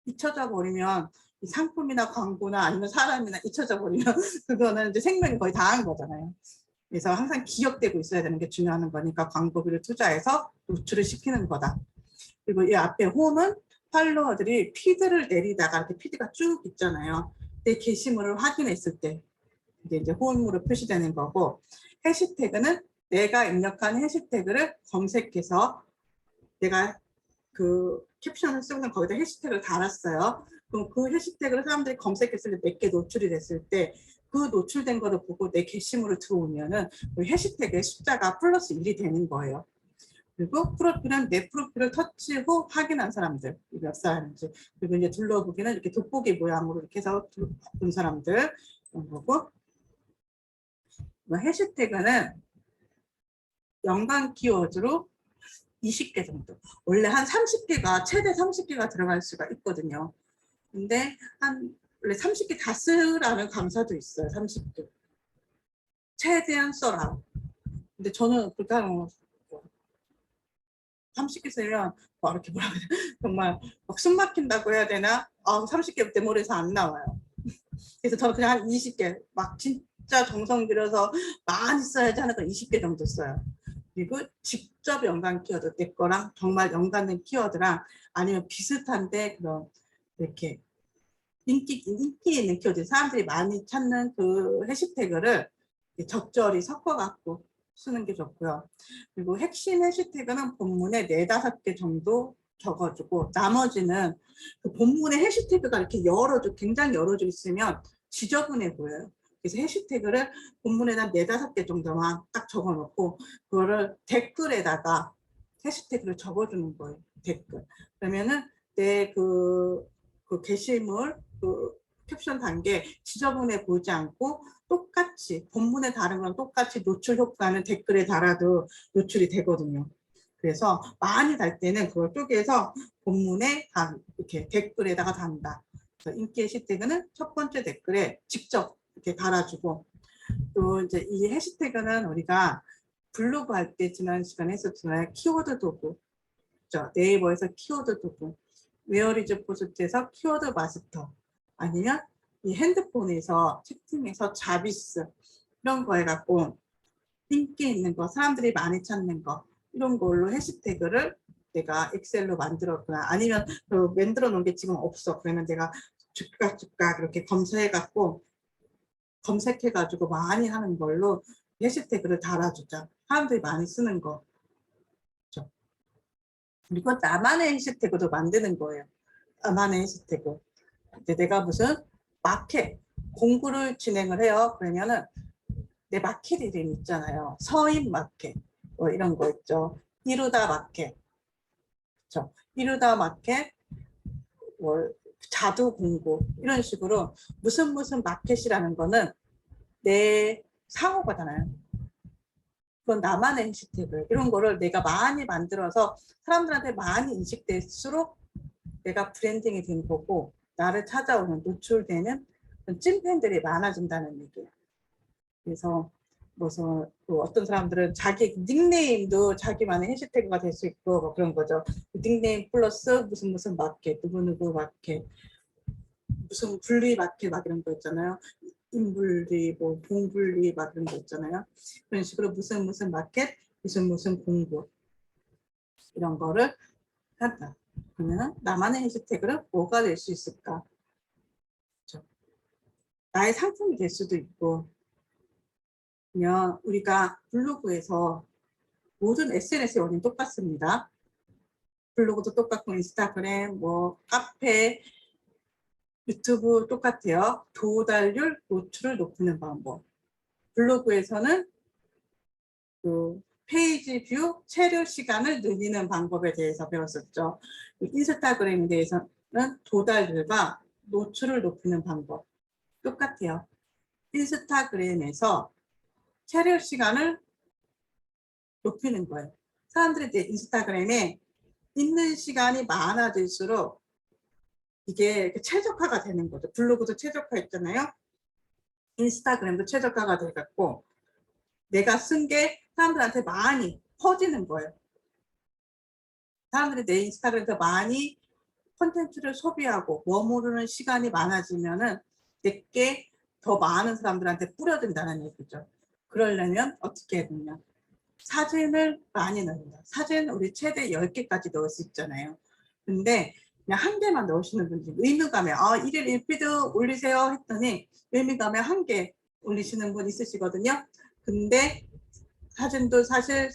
잊혀져 버리면 이 상품이나 광고나 아니면 사람이나 잊혀져 버리면 그거는 이제 생명이 거의 다한 거잖아요. 그래서 항상 기억되고 있어야 되는 게 중요한 거니까 광고비를 투자해서 노출을 시키는 거다. 그리고 이 앞에 홈은 팔로워들이 피드를 내리다가 이렇게 피드가 쭉 있잖아요. 내 게시물을 확인했을 때 이제 홈으로 표시되는 거고, 해시태그는 내가 입력한 해시태그를 검색해서 내가 그 캡션을 쓰고는 거기다 해시태그를 달았어요. 그럼 그 해시태그를 사람들이 검색했을 때 몇 개 노출이 됐을 때 그 노출된 거를 보고 내 게시물을 들어오면은 그 해시태그의 숫자가 플러스 1이 되는 거예요. 그리고 프로필은 내 프로필을 터치 후 확인한 사람들, 몇 사람인지. 그리고 이제 둘러보기는 이렇게 돋보기 모양으로 이렇게 해서 본 사람들 이런 거고, 해시태그는 연관 키워드로 20개 정도. 원래 한 30개가, 최대 30개가 들어갈 수가 있거든요. 근데 원래 30개 다 쓰라는 강사도 있어요. 30개. 최대한 써라. 근데 저는 그렇게 하는 30개 쓰면 막 이렇게 뭐라 그래. 정말 막 숨 막힌다고 해야 되나? 30개 내 머리에서 안 나와요. 그래서 저는 그냥 한 20개, 막 진짜 정성 들여서 많이 써야지 하는 건 20개 정도 써요. 그리고 직접 연관 키워드, 내 거랑 정말 연관된 키워드랑 아니면 비슷한데 그런 이렇게 인기 있는 키워드, 사람들이 많이 찾는 그 해시태그를 적절히 섞어갖고 쓰는 게 좋고요. 그리고 핵심 해시태그는 본문에 4-5개 정도 적어주고, 나머지는 그 본문에 해시태그가 이렇게 굉장히 여러 줄 있으면 지저분해 보여요. 그래서 해시태그를 본문에다 4-5개 정도만 딱 적어놓고 그거를 댓글에다가 해시태그를 적어주는 거예요. 댓글. 그러면은 내 그 게시물 그 캡션 단계 지저분해 보이지 않고 똑같이 본문에 다른 거랑 똑같이 노출 효과는 댓글에 달아도 노출이 되거든요. 그래서 많이 달 때는 그걸 쪼개서 본문에 이렇게 댓글에다가 단다. 그래서 인기 해시태그는 첫 번째 댓글에 직접 이렇게 달아주고, 또 이제 이 해시태그는 우리가 블로그 할 때 지난 시간에 했었지만 키워드 도구, 그렇죠? 네이버에서 키워드 도구, 웨어리즈 포스트에서 키워드 마스터, 아니면 이 핸드폰에서 채팅에서 자비스 이런 거 해갖고 인기 있는 거, 사람들이 많이 찾는 거 이런 걸로 해시태그를 내가 엑셀로 만들었거나 아니면 만들어 놓은 게 지금 없어. 그러면 내가 즉각 이렇게 검색해갖고 많이 하는 걸로 해시태그를 달아주자. 사람들이 많이 쓰는 거. 그렇죠? 그리고 나만의 해시태그도 만드는 거예요. 나만의 해시태그. 내가 무슨 마켓 공부를 진행을 해요. 그러면은 내 마켓 이름 있잖아요. 서인 마켓 뭐 이런 거 있죠. 이루다 마켓, 그렇죠? 이루다 마켓, 뭐 자두 공부 이런 식으로 무슨 마켓이라는 거는 내 상호가잖아요. 그건 나만의 해시태그. 이런 거를 내가 많이 만들어서 사람들한테 많이 인식될수록 내가 브랜딩이 된 거고, 나를 찾아오는 노출되는 찐팬들이 많아진다는 얘기예요. 그래서 무슨 어떤 사람들은 자기 닉네임도 자기만의 해시태그가 될 수 있고 뭐 그런 거죠. 닉네임 플러스 무슨 마켓, 누구 마켓, 무슨 분리 마켓 막 이런 거 있잖아요. 인분리, 뭐 봉분리 막 이런 거 있잖아요. 그런 식으로 무슨 마켓, 무슨 공부 이런 거를 한다. 그러면 나만의 해시태그는 뭐가 될 수 있을까? 그렇죠? 나의 상품이 될 수도 있고, 그냥 우리가 블로그에서 모든 SNS의 원리는 똑같습니다. 블로그도 똑같고 인스타그램, 뭐 카페, 유튜브 똑같아요. 도달률, 노출을 높이는 방법. 블로그에서는 그 페이지 뷰 체류 시간을 늘리는 방법에 대해서 배웠었죠. 인스타그램에 대해서는 도달들과 노출을 높이는 방법 똑같아요. 인스타그램에서 체류 시간을 높이는 거예요. 사람들이 이제 인스타그램에 있는 시간이 많아질수록 이게 최적화가 되는 거죠. 블로그도 최적화 있잖아요. 인스타그램도 최적화가 돼갖고 내가 쓴 게 사람들한테 많이 퍼지는 거예요. 사람들이 내 인스타그램에서 많이 콘텐츠를 소비하고 머무르는 시간이 많아지면은 내게 더 많은 사람들한테 뿌려진다는 얘기죠. 그러려면 어떻게 해야 되냐. 사진을 많이 넣는다. 사진 우리 최대 10개까지 넣을 수 있잖아요. 근데 그냥 한 개만 넣으시는 분들이 의무감에 일일 1피드 올리세요 했더니 의무감에 한 개 올리시는 분 있으시거든요. 근데 사진도 사실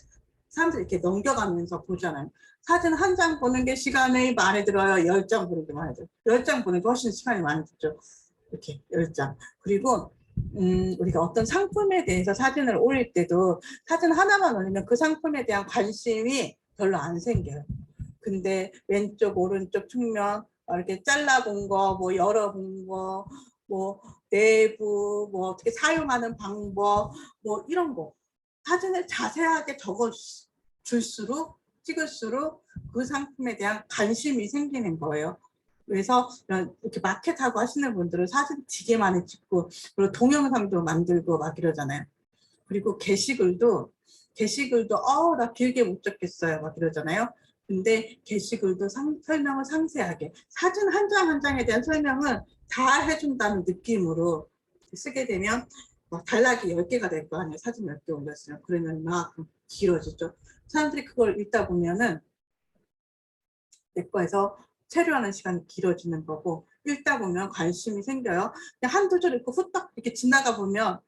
사람들이 이렇게 넘겨가면서 보잖아요. 사진 한 장 보는 게 시간이 많이 들어요. 10장 보는 게 많이 들어요. 10장 보는 게 훨씬 시간이 많이 들죠. 이렇게 10장. 그리고 우리가 어떤 상품에 대해서 사진을 올릴 때도 사진 하나만 올리면 그 상품에 대한 관심이 별로 안 생겨요. 근데 왼쪽 오른쪽 측면 이렇게 잘라본 거, 뭐 열어본 거, 뭐 내부, 뭐 어떻게 사용하는 방법, 뭐 이런 거 사진을 자세하게 적어줄수록 찍을수록 그 상품에 대한 관심이 생기는 거예요. 그래서 이렇게 마켓하고 하시는 분들은 사진 되게 많이 찍고 그리고 동영상도 만들고 막 이러잖아요. 그리고 게시글도 나 길게 못 적겠어요 막 이러잖아요. 근데 게시글도 설명을 상세하게 사진 한 장 한 장에 대한 설명을 다 해준다는 느낌으로 쓰게 되면 단락이 10개가 될 거 아니에요. 사진 10개 올렸어요. 그러면 막 길어지죠. 사람들이 그걸 읽다 보면은 내 거에서 체류하는 시간이 길어지는 거고 읽다 보면 관심이 생겨요. 그냥 한두 줄 읽고 후딱 이렇게 지나가 보면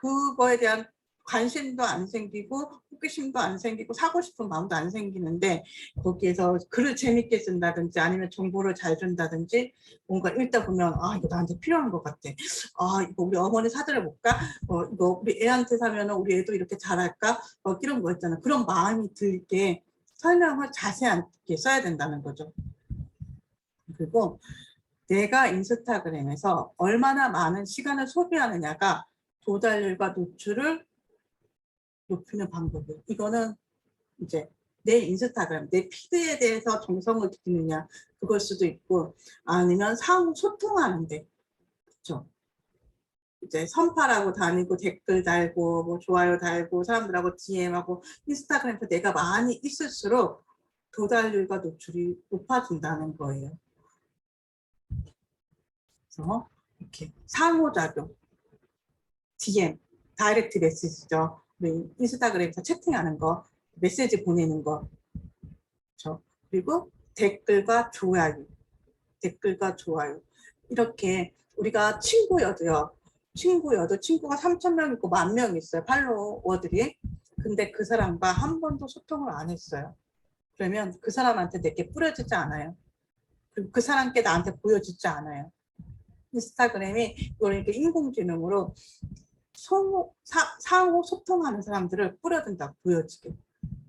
그거에 대한 관심도 안 생기고 호기심도 안 생기고 사고 싶은 마음도 안 생기는데 거기에서 글을 재밌게 쓴다든지 아니면 정보를 잘 준다든지 뭔가 읽다 보면 이거 나한테 필요한 것 같아. 이거 우리 어머니 사드려볼까? 이거 우리 애한테 사면 우리 애도 이렇게 잘할까? 이런 거 있잖아. 그런 마음이 들게 설명을 자세하게 써야 된다는 거죠. 그리고 내가 인스타그램에서 얼마나 많은 시간을 소비하느냐가 도달률과 노출을 높이는 방법이에요. 이거는 이제 내 인스타그램, 내 피드에 대해서 정성을 들이느냐 그걸 수도 있고 아니면 상호 소통하는데 그렇죠. 이제 선팔하고 다니고 댓글 달고 뭐 좋아요 달고 사람들하고 DM하고 인스타그램에서 내가 많이 있을수록 도달률과 노출이 높아진다는 거예요. 그래서 이렇게 상호작용, DM, 다이렉트 메시지죠. 인스타그램에서 채팅하는 거, 메시지 보내는 거, 그렇죠. 그리고 댓글과 좋아요, 이렇게 우리가 친구여도 친구가 3,000명 있고 10,000명 있어요. 팔로워들이. 근데 그 사람과 한 번도 소통을 안 했어요. 그러면 그 사람한테 내게 뿌려지지 않아요. 그리고 그 사람께 나한테 보여지지 않아요. 인스타그램이 이걸 이렇게 인공지능으로 상호 소통하는 사람들을 뿌려준다 보여지게.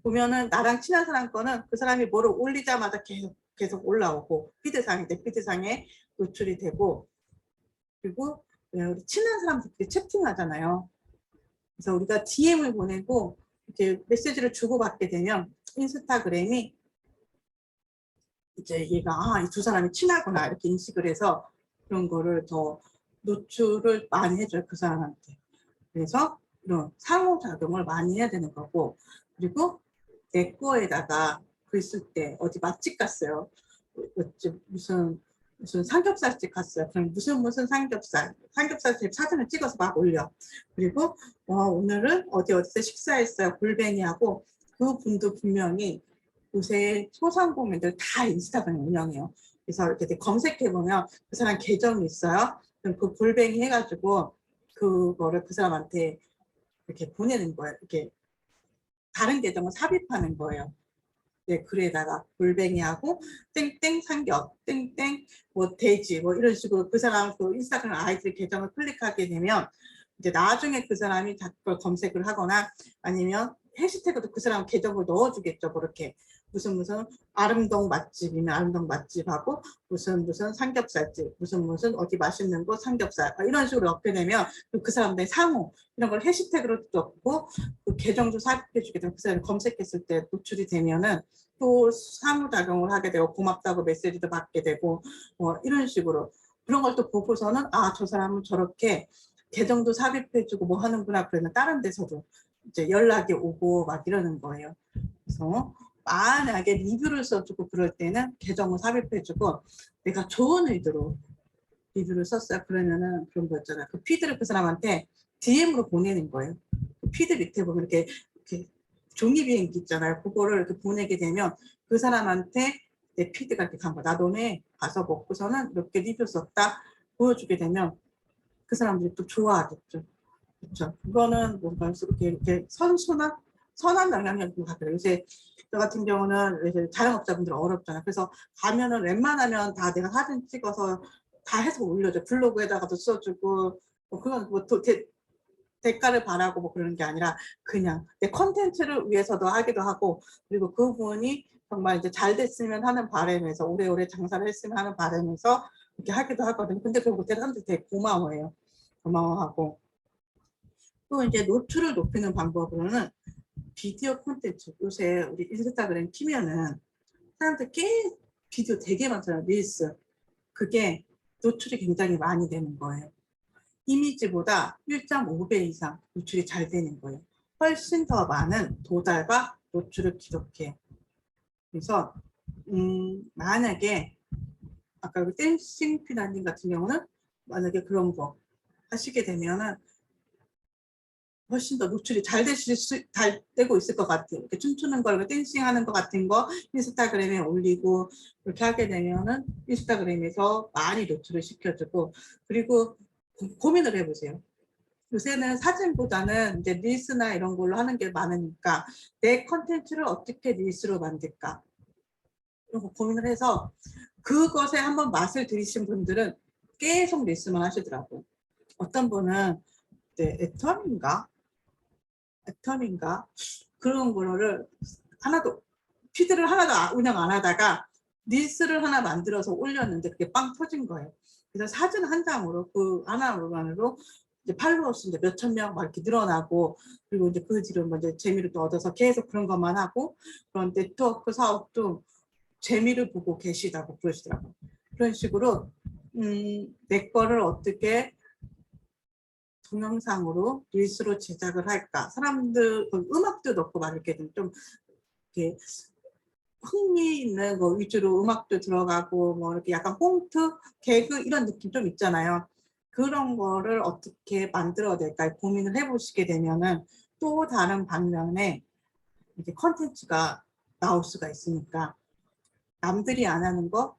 보면은 나랑 친한 사람 거는 그 사람이 뭐를 올리자마자 계속 올라오고 내 피드상에 노출이 되고 그리고 우리 친한 사람들끼리 채팅하잖아요. 그래서 우리가 DM을 보내고 이렇게 메시지를 주고받게 되면 인스타그램이 이제 얘가 이 두 사람이 친하구나 이렇게 인식을 해서 그런 거를 더 노출을 많이 해줘요 그 사람한테. 그래서 이런 상호작용을 많이 해야 되는 거고 그리고 내 거에다가 글 쓸 때 어디 맛집 갔어요. 무슨 삼겹살집 갔어요. 그럼 무슨 삼겹살집 사진을 찍어서 막 올려. 그리고 오늘은 어디서 식사했어요. 골뱅이하고 그 분도 분명히 요새 소상공인들 다 인스타그램 운영해요. 그래서 이렇게 검색해보면 그 사람 계정이 있어요. 그럼 그 골뱅이 해가지고 그거를 그 사람한테 이렇게 보내는 거예요. 이렇게 다른 계정을 삽입하는 거예요. 네, 글에다가 골뱅이하고 땡땡 삼겹, 땡땡 뭐 돼지 뭐 이런 식으로 그 사람 그 인스타그램 아이디 계정을 클릭하게 되면 이제 나중에 그 사람이 그걸 검색을 하거나 아니면 해시태그도 그 사람 계정을 넣어주겠죠. 그렇게 무슨 아름동 맛집이면 아름동 맛집하고 무슨 삼겹살집 무슨 어디 맛있는 곳 삼겹살 이런 식으로 넣게 되면 그 사람들의 상호 이런 걸 해시태그로 넣고 그 계정도 삽입해 주게 되면 그 사람이 검색했을 때 노출이 되면은 또 상호작용을 하게 되고 고맙다고 메시지도 받게 되고 이런 식으로 그런 걸 또 보고서는 아, 저 사람은 저렇게 계정도 삽입해주고 뭐 하는구나. 그러면 다른 데서도 이제 연락이 오고 막 이러는 거예요. 그래서 만약에 리뷰를 써주고 그럴 때는 계정을 삽입해주고 내가 좋은 의도로 리뷰를 썼어요. 그러면은 그런 거 있잖아요. 그 피드를 그 사람한테 DM으로 보내는 거예요. 그 피드 밑에 보면 이렇게 종이 비행기 있잖아요. 그거를 이렇게 보내게 되면 그 사람한테 내 피드가 이렇게 간 거야. 나 너네 가서 먹고서는 이렇게 리뷰 썼다 보여주게 되면 그 사람들이 또 좋아하겠죠. 그렇죠. 그거는 뭔가 이렇게 선한 영향력인 것 같아요. 요새 저 같은 경우는 이제 자영업자분들 어렵잖아요. 그래서 가면은 웬만하면 다 내가 사진 찍어서 다 해서 올려줘. 블로그에다가도 써주고 그건 대가를 바라고 뭐 그러는 게 아니라 그냥 내 컨텐츠를 위해서도 하기도 하고 그리고 그분이 정말 이제 잘 됐으면 하는 바람에서 오래오래 장사를 했으면 하는 바람에서 이렇게 하기도 하거든요. 근데 그거 못해 사람들이 되게 고마워해요. 고마워하고 또 이제 노출을 높이는 방법으로는 비디오 콘텐츠 요새 우리 인스타그램 키면은 사람들 비디오 되게 많잖아요. 릴스 그게 노출이 굉장히 많이 되는 거예요. 이미지보다 1.5배 이상 노출이 잘 되는 거예요. 훨씬 더 많은 도달과 노출을 기록해요. 그래서 만약에 아까 그 댄싱 피나님 같은 경우는 만약에 그런 거 하시게 되면은 훨씬 더 노출이 잘 되고 있을 것 같아요. 이렇게 춤추는 걸, 댄싱하는 것 같은 거 인스타그램에 올리고 이렇게 하게 되면은 인스타그램에서 많이 노출을 시켜주고 그리고 고민을 해보세요. 요새는 사진보다는 이제 릴스나 이런 걸로 하는 게 많으니까 내 컨텐츠를 어떻게 릴스로 만들까 이런 거 고민을 해서 그것에 한번 맛을 들이신 분들은 계속 릴스만 하시더라고요. 어떤 분은 애텀인가 그런 거를 하나도 피드를 하나도 운영 안 하다가 릴스를 하나 만들어서 올렸는데 그게 빵 터진 거예요. 그래서 사진 한 장으로 그 하나만으로 이제 팔로워 수가 몇천 명 막 이렇게 늘어나고 그리고 이제 그 뒤로 이제 재미를 또 얻어서 계속 그런 것만 하고 그런 네트워크 사업도 재미를 보고 계시다고 그러시더라고요. 그런 식으로 내 거를 어떻게 동영상으로 릴스로 제작을 할까? 사람들 음악도 넣고 막 이렇게 좀 이렇게 흥미 있는 거 위주로 음악도 들어가고 뭐 이렇게 약간 꽁트, 개그 이런 느낌 좀 있잖아요. 그런 거를 어떻게 만들어낼까 고민을 해보시게 되면은 또 다른 방면에 이제 컨텐츠가 나올 수가 있으니까 남들이 안 하는 거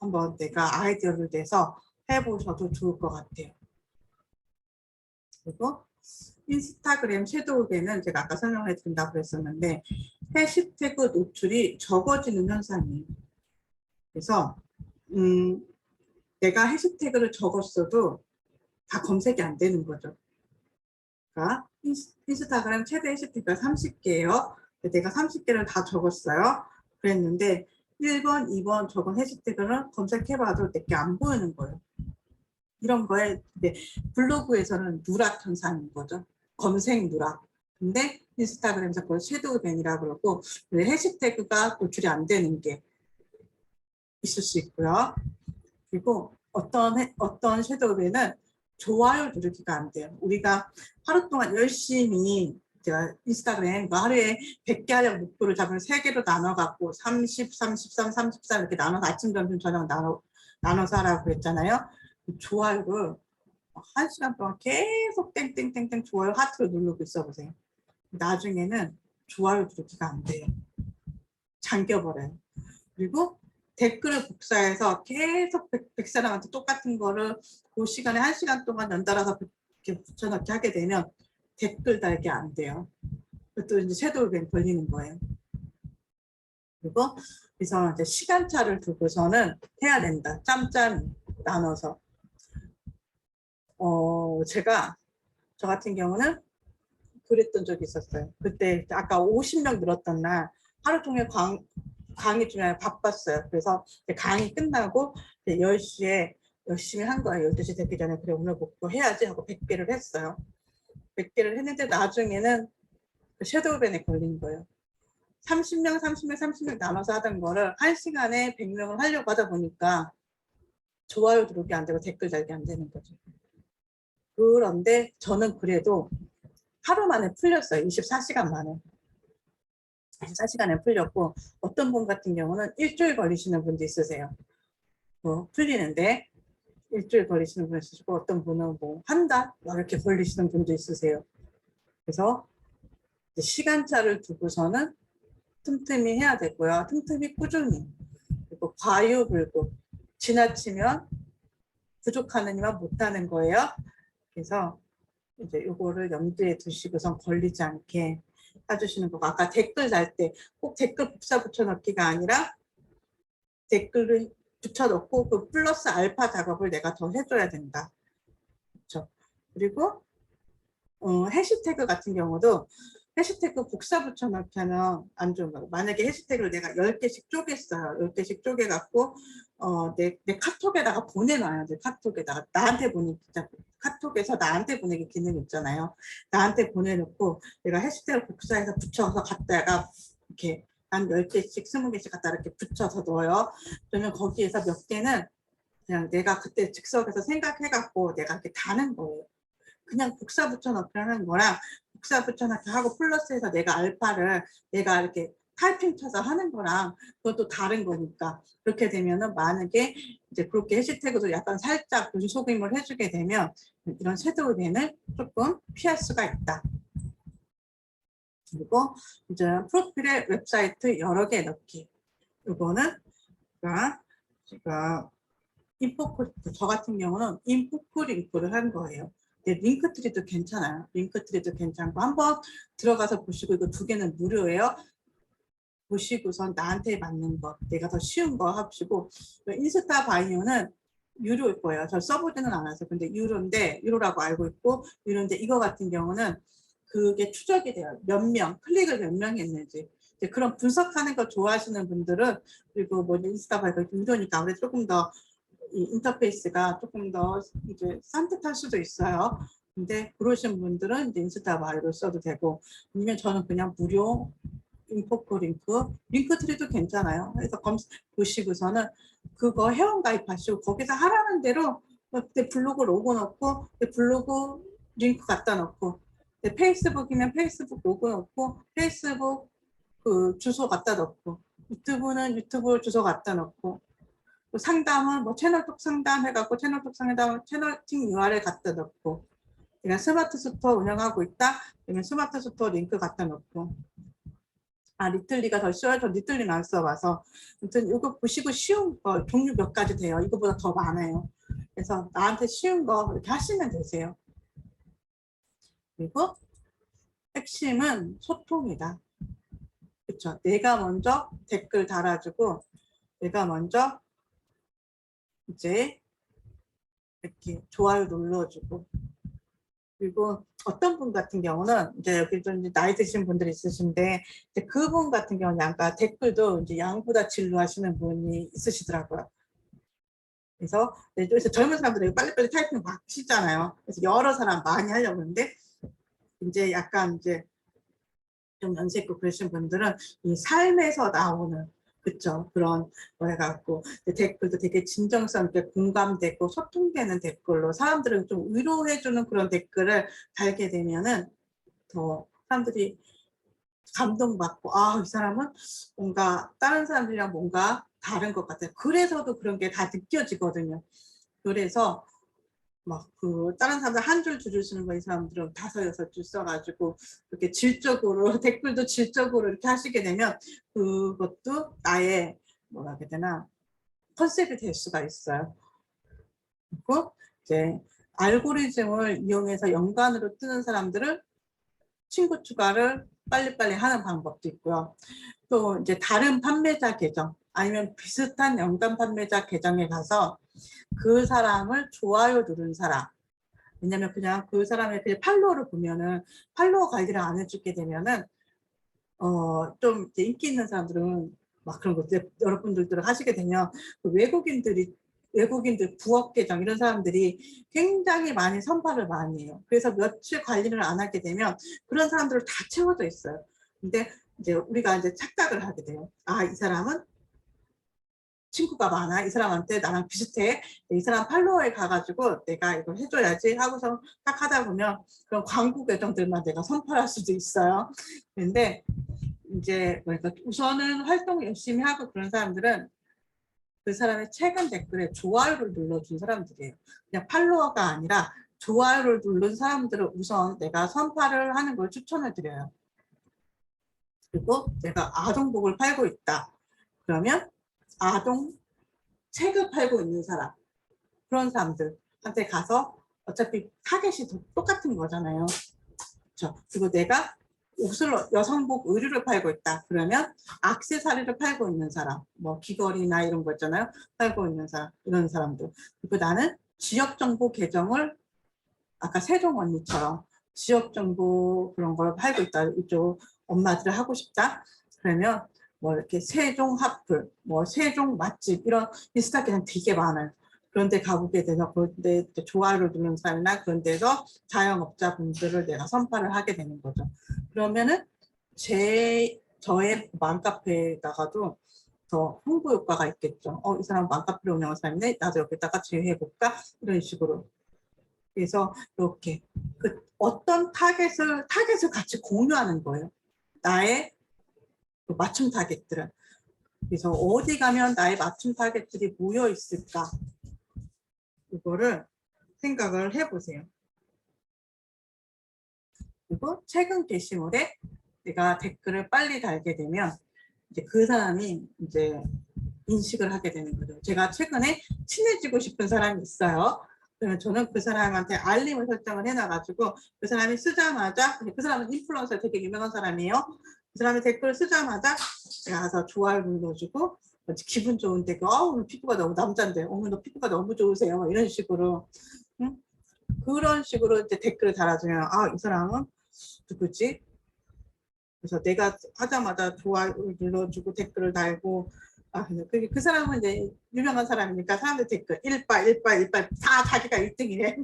한번 내가 아이디어를 내서 해보셔도 좋을 것 같아요. 그리고 인스타그램 섀도우밴은 제가 아까 설명해 드린다고 그랬었는데 해시태그 노출이 적어지는 현상이에요. 그래서 내가 해시태그를 적었어도 다 검색이 안 되는 거죠. 그러니까 인스타그램 최대 해시태그가 30개예요. 내가 30개를 다 적었어요. 그랬는데 1번, 2번 적은 해시태그는 검색해봐도 내게 안 보이는 거예요. 이런 거에 블로그에서는 누락 현상인 거죠. 검색 누락. 근데 인스타그램에서 그걸 섀도우밴이라고 그러고 해시태그가 노출이 안 되는 게 있을 수 있고요. 그리고 어떤 섀도우밴은 좋아요 누르기가 안 돼요. 우리가 하루 동안 열심히 제가 인스타그램 하루에 100개 하려고 목표를 잡으면 3개로 나눠갖고 30, 33, 34 이렇게 나눠서 아침, 점심, 저녁 나눠서 하라고 그랬잖아요. 좋아요를 1시간 동안 계속 땡땡땡땡 좋아요 하트를 누르고 있어 보세요. 나중에는 좋아요 누르기가 안 돼요. 잠겨버려요. 그리고 댓글을 복사해서 계속 100사람한테 똑같은 거를 그 시간에 1시간 동안 연달아서 이렇게 붙여넣기 하게 되면 댓글 달기 안 돼요. 또 이제 섀도우밴 걸리는 거예요. 그리고 그래서 이제 시간차를 두고서는 해야 된다. 짬짬이 나눠서. 제가 저 같은 경우는 그랬던 적이 있었어요. 그때 아까 50명 늘었던 날 하루 종일 강의 중에 바빴어요. 그래서 강의 끝나고 10시에 열심히 한 거예요. 12시 되기 전에. 그래, 오늘 목표 해야지 하고 100개를 했어요. 100개를 했는데 나중에는 그 섀도우밴에 걸린 거예요. 30명, 30명, 30명 나눠서 하던 거를 1시간에 100명을 하려고 하다 보니까 좋아요 누르기 안 되고 댓글 달기 안 되는 거죠. 그런데 저는 그래도 하루 만에 풀렸어요. 24시간 만에. 24시간에 풀렸고, 어떤 분 같은 경우는 일주일 걸리시는 분도 있으세요. 풀리는데 일주일 걸리시는 분 있으시고, 어떤 분은 뭐 한 달 이렇게 걸리시는 분도 있으세요. 그래서 시간차를 두고서는 틈틈이 해야 되고요. 틈틈이 꾸준히. 그리고 과유불급. 지나치면 부족하느니만 못하는 거예요. 그래서 이제 요거를 염두에 두시고선 걸리지 않게 해주시는 거고, 아까 댓글 달 때 꼭 댓글 복사 붙여넣기가 아니라 댓글을 붙여넣고 그 플러스 알파 작업을 내가 더 해줘야 된다. 그렇죠? 그리고 해시태그 같은 경우도 해시태그 복사 붙여넣기 하면 안 좋은 거예요. 만약에 해시태그를 내가 10개씩 쪼갰어요. 10개씩 쪼개갖고 내 카톡에다가 보내놔야 돼. 카톡에다가 나한테 보내기, 카톡에서 나한테 보내기 기능 있잖아요. 나한테 보내놓고 내가 해시태그 복사해서 붙여서 갖다가 이렇게 한 10개씩 20개씩 갖다 이렇게 붙여서 넣어요. 그러면 거기에서 몇 개는 그냥 내가 그때 즉석에서 생각해갖고 내가 이렇게 다는 거예요. 그냥 복사 붙여넣기 하는 거랑 복사 붙여넣기 하고 플러스해서 내가 알파를 내가 이렇게 타이핑 쳐서 하는 거랑 그것도 다른 거니까, 그렇게 되면은 만약에 이제 그렇게 해시태그도 약간 살짝 눈속임을 해주게 되면 이런 섀도우밴을 조금 피할 수가 있다. 그리고 이제 프로필에 웹사이트 여러 개 넣기. 이거는 제가 인포크, 저 같은 경우는 인포크 링크를 한 거예요. 링크트리도 괜찮아요. 링크트리도 괜찮고 한번 들어가서 보시고, 이거 2개는 무료예요. 보시고선 나한테 맞는 거, 내가 더 쉬운 거 하시고, 인스타 바이오는 유료일 거예요. 저 써보지는 않아서. 근데 유료라고 알고 있고, 유료인데 이거 같은 경우는 그게 추적이 돼요. 몇 명, 클릭을 몇 명이 했는지. 그런 분석하는 거 좋아하시는 분들은, 그리고 뭐 인스타 바이오 유료니까 아무래도 조금 더 이 인터페이스가 조금 더 이제 산뜻할 수도 있어요. 근데 그러신 분들은 이제 인스타 바이오를 써도 되고, 아니면 저는 그냥 무료 인포크 링크트리도 괜찮아요. 그래서 보시고서는 그거 회원 가입하시고 거기서 하라는 대로 내 블로그 로고 넣고, 내 블로그 링크 갖다 넣고, 내 페이스북이면 페이스북 로고 넣고, 페이스북 그 주소 갖다 넣고, 유튜브는 유튜브 주소 갖다 넣고, 상담은 뭐 채널톡 상담 해갖고 채널톡 상담 채널팅 URL 갖다 넣고, 그냥 스마트 스토어 운영하고 있다 그러면 스마트 스토어 링크 갖다 넣고. 리틀리가 더 쉬워요. 저 리틀리는 안 써봐서. 아무튼 이거 보시고 쉬운 거 종류 몇 가지 돼요. 이거보다 더 많아요. 그래서 나한테 쉬운 거 이렇게 하시면 되세요. 그리고 핵심은 소통이다. 그렇죠. 내가 먼저 댓글 달아주고, 내가 먼저 이제 이렇게 좋아요 눌러주고, 그리고 어떤 분 같은 경우는 이제 여기 좀 나이 드신 분들이 있으신데, 이제 그분 같은 경우는 약간 댓글도 이제 양보다 진로 하시는 분이 있으시더라고요. 그래서 젊은 사람들이 빨리빨리 타이핑 막 치잖아요. 그래서 여러 사람 많이 하려고 하는데, 이제 약간 이제 좀 연세 있고 그러신 분들은 이 삶에서 나오는, 그쵸, 그런 거 해갖고 댓글도 되게 진정성 있게 공감되고 소통되는 댓글로 사람들을 좀 위로해주는 그런 댓글을 달게 되면은 더 사람들이 감동받고, 이 사람은 뭔가 다른 사람들이랑 뭔가 다른 것 같아요. 그래서도 그런 게 다 느껴지거든요. 그래서 막 다른 사람들 한 줄 두 줄 쓰는 거, 이 사람들은 5, 6줄 써가지고 이렇게 질적으로 댓글도 질적으로 이렇게 하시게 되면 그것도 나의 뭐라 해야 되나 컨셉이 될 수가 있어요. 그리고 이제 알고리즘을 이용해서 연관으로 뜨는 사람들은 친구 추가를 빨리빨리 하는 방법도 있고요. 또 이제 다른 판매자 계정 아니면 비슷한 연관 판매자 계정에 가서 그 사람을 좋아요 누른 사람, 왜냐면 그냥 그 사람의 그냥 팔로워를 보면은 팔로워 관리를 안 해주게 되면은 좀 이제 인기 있는 사람들은 막 그런 거 여러분들도 하시게 되면 그 외국인들 부업 계정 이런 사람들이 굉장히 많이 선발을 많이 해요. 그래서 며칠 관리를 안 하게 되면 그런 사람들을 다 채워져 있어요. 근데 이제 우리가 이제 착각을 하게 돼요. 아, 이 사람은 친구가 많아. 이 사람한테 나랑 비슷해. 이 사람 팔로워에 가가지고 내가 이걸 해줘야지 하고서 딱 하다 보면 그런 광고 계정들만 내가 선발할 수도 있어요. 근데 이제 그러니까 우선은 활동 열심히 하고 그런 사람들은 그 사람의 최근 댓글에 좋아요를 눌러준 사람들이에요. 그냥 팔로워가 아니라 좋아요를 누른 사람들을 우선 내가 선발을 하는 걸 추천을 드려요. 그리고 내가 아동복을 팔고 있다. 그러면 아동 책을 팔고 있는 사람, 그런 사람들한테 가서 어차피 타겟이 똑같은 거잖아요. 그렇죠? 그리고 내가 옷을 여성복 의류를 팔고 있다. 그러면 액세서리를 팔고 있는 사람, 뭐 귀걸이나 이런 거 있잖아요. 팔고 있는 사람, 이런 사람들. 그리고 나는 지역 정보 계정을 아까 세종 언니처럼 지역 정보 그런 걸 팔고 있다. 이쪽 엄마들을 하고 싶다. 그러면 뭐 이렇게 세종 핫플, 뭐 세종 맛집 이런 인스타 계정 되게 많아요. 그런데 가보게 되면 그런데 좋아요를 누르는 사람이나 그런 데서 자영업자분들을 내가 선발을 하게 되는 거죠. 그러면은 저의 맘카페에다가도 더 홍보 효과가 있겠죠. 이 사람 맘카페를 운영하는 사람인데 나도 여기다가 제휴해볼까? 이런 식으로. 그래서 이렇게 어떤 타겟을 같이 공유하는 거예요. 나의 그 맞춤 타겟들은. 그래서 어디 가면 나의 맞춤 타겟들이 모여 있을까? 이거를 생각을 해보세요. 그리고 최근 게시물에 내가 댓글을 빨리 달게 되면 이제 그 사람이 이제 인식을 하게 되는 거죠. 제가 최근에 친해지고 싶은 사람이 있어요. 그러면 저는 그 사람한테 알림을 설정을 해놔가지고 그 사람이 쓰자마자, 그 사람은 인플루언서 되게 유명한 사람이에요. 그 사람이 댓글을 쓰자마자 제가 가서 좋아요 눌러주고 기분 좋은데 오늘 피부가 너무 남잔데 오늘 너 피부가 너무 좋으세요. 이런 식으로 응? 그런 식으로 이제 댓글을 달아주면 이 사람은 누구지? 그래서 내가 하자마자 좋아요 눌러주고 댓글을 달고 그 사람은 이제 유명한 사람이니까 사람들 댓글 일발 다 자기가 1등이래.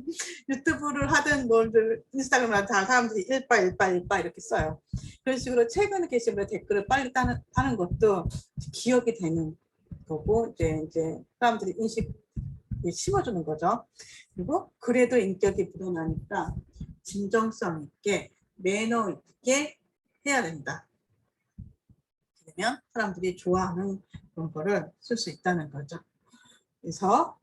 유튜브를 하든 뭐들 인스타그램을 하든 다 사람들이 일발 이렇게 써요. 그런 식으로 최근 게시물에 댓글을 빨리 따는 것도 기억이 되는 거고 이제 사람들이 인식 심어주는 거죠. 그리고 그래도 인격이 불어나니까 진정성 있게 매너 있게 해야 된다. 그러면 사람들이 좋아하는 그런 거를 쓸 수 있다는 거죠. 그래서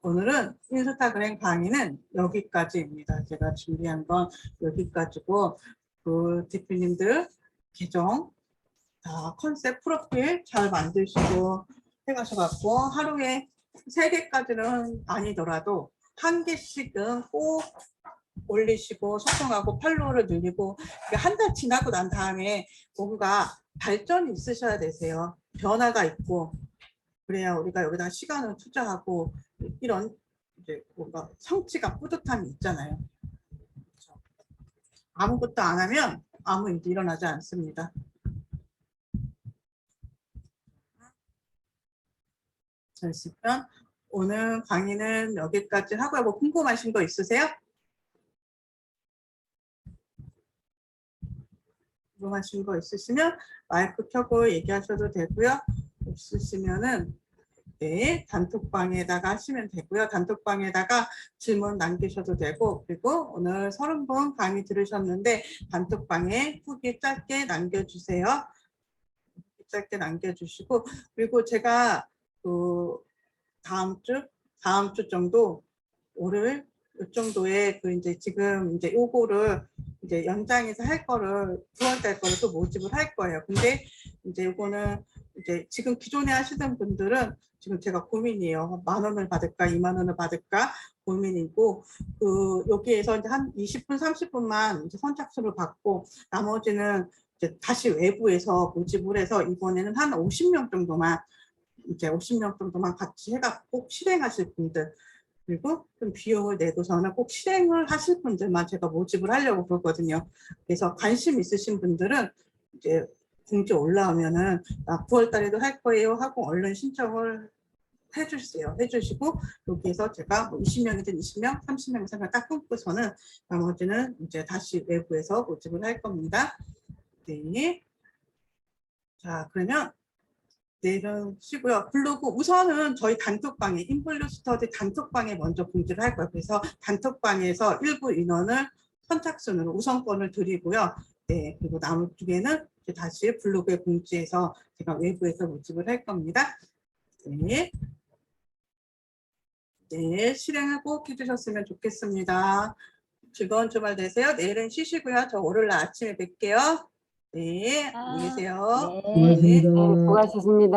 오늘은 인스타그램 강의는 여기까지입니다. 제가 준비한 건 여기까지고 그 대표님들 계정 다 컨셉 프로필 잘 만드시고 해가셔갖고 하루에 3개까지는 아니더라도 1개씩은 꼭 올리시고 소통하고 팔로우를 늘리고 한 달 지나고 난 다음에 뭔가 발전이 있으셔야 되세요. 변화가 있고 그래야 우리가 여기다 시간을 투자하고 이런 이제 뭔가 성취감 뿌듯함이 있잖아요. 그렇죠? 아무것도 안 하면 아무 일도 일어나지 않습니다. 그러시면 오늘 강의는 여기까지 하고요. 뭐 궁금하신 거 있으세요? 궁금하신 거 있으시면 마이크 켜고 얘기하셔도 되고요. 없으시면은 네, 단톡방에다가 하시면 되고요. 단톡방에다가 질문 남기셔도 되고 그리고 오늘 30분 강의 들으셨는데 단톡방에 후기 짧게 남겨주세요. 짧게 남겨주시고 그리고 제가 그 다음 주 정도 월요일 이 정도에 그 이제 지금 이제 요거를 이제 연장해서 할 거를 9월달 거를 또 모집을 할 거예요. 근데 이제 요거는 이제 지금 기존에 하시던 분들은 지금 제가 고민이에요. 10,000원을 받을까 20,000원을 받을까 고민이고 그 여기에서 이제 한 20분 30분만 이제 선착순을 받고 나머지는 이제 다시 외부에서 모집을 해서 이번에는 한 50명 정도만 이제 50명 정도만 같이 해갖고 실행하실 분들 그리고 좀 비용을 내고서는 꼭 실행을 하실 분들만 제가 모집을 하려고 그러거든요. 그래서 관심 있으신 분들은 이제 공지 올라오면은 9월 달에도 할 거예요 하고 얼른 신청을 해주세요. 해주시고 여기에서 제가 뭐 20명이든 20명, 30명 이상을 딱 끊고서는 나머지는 이제 다시 외부에서 모집을 할 겁니다. 네. 자, 그러면 내려시고요. 블로그 우선은 저희 단톡방에 인블루 스터디 단톡방에 먼저 공지를 할 거예요. 그래서 단톡방에서 일부 인원을 선착순으로 우선권을 드리고요. 네, 그리고 나머지는 다시 블로그에 공지해서 제가 외부에서 모집을 할 겁니다. 네. 네, 실행을 꼭 해주셨으면 좋겠습니다. 즐거운 주말 되세요. 내일은 쉬시고요. 저 월요일 날 아침에 뵐게요. 네, 안녕히 계세요. 네, 네. 수고하셨습니다.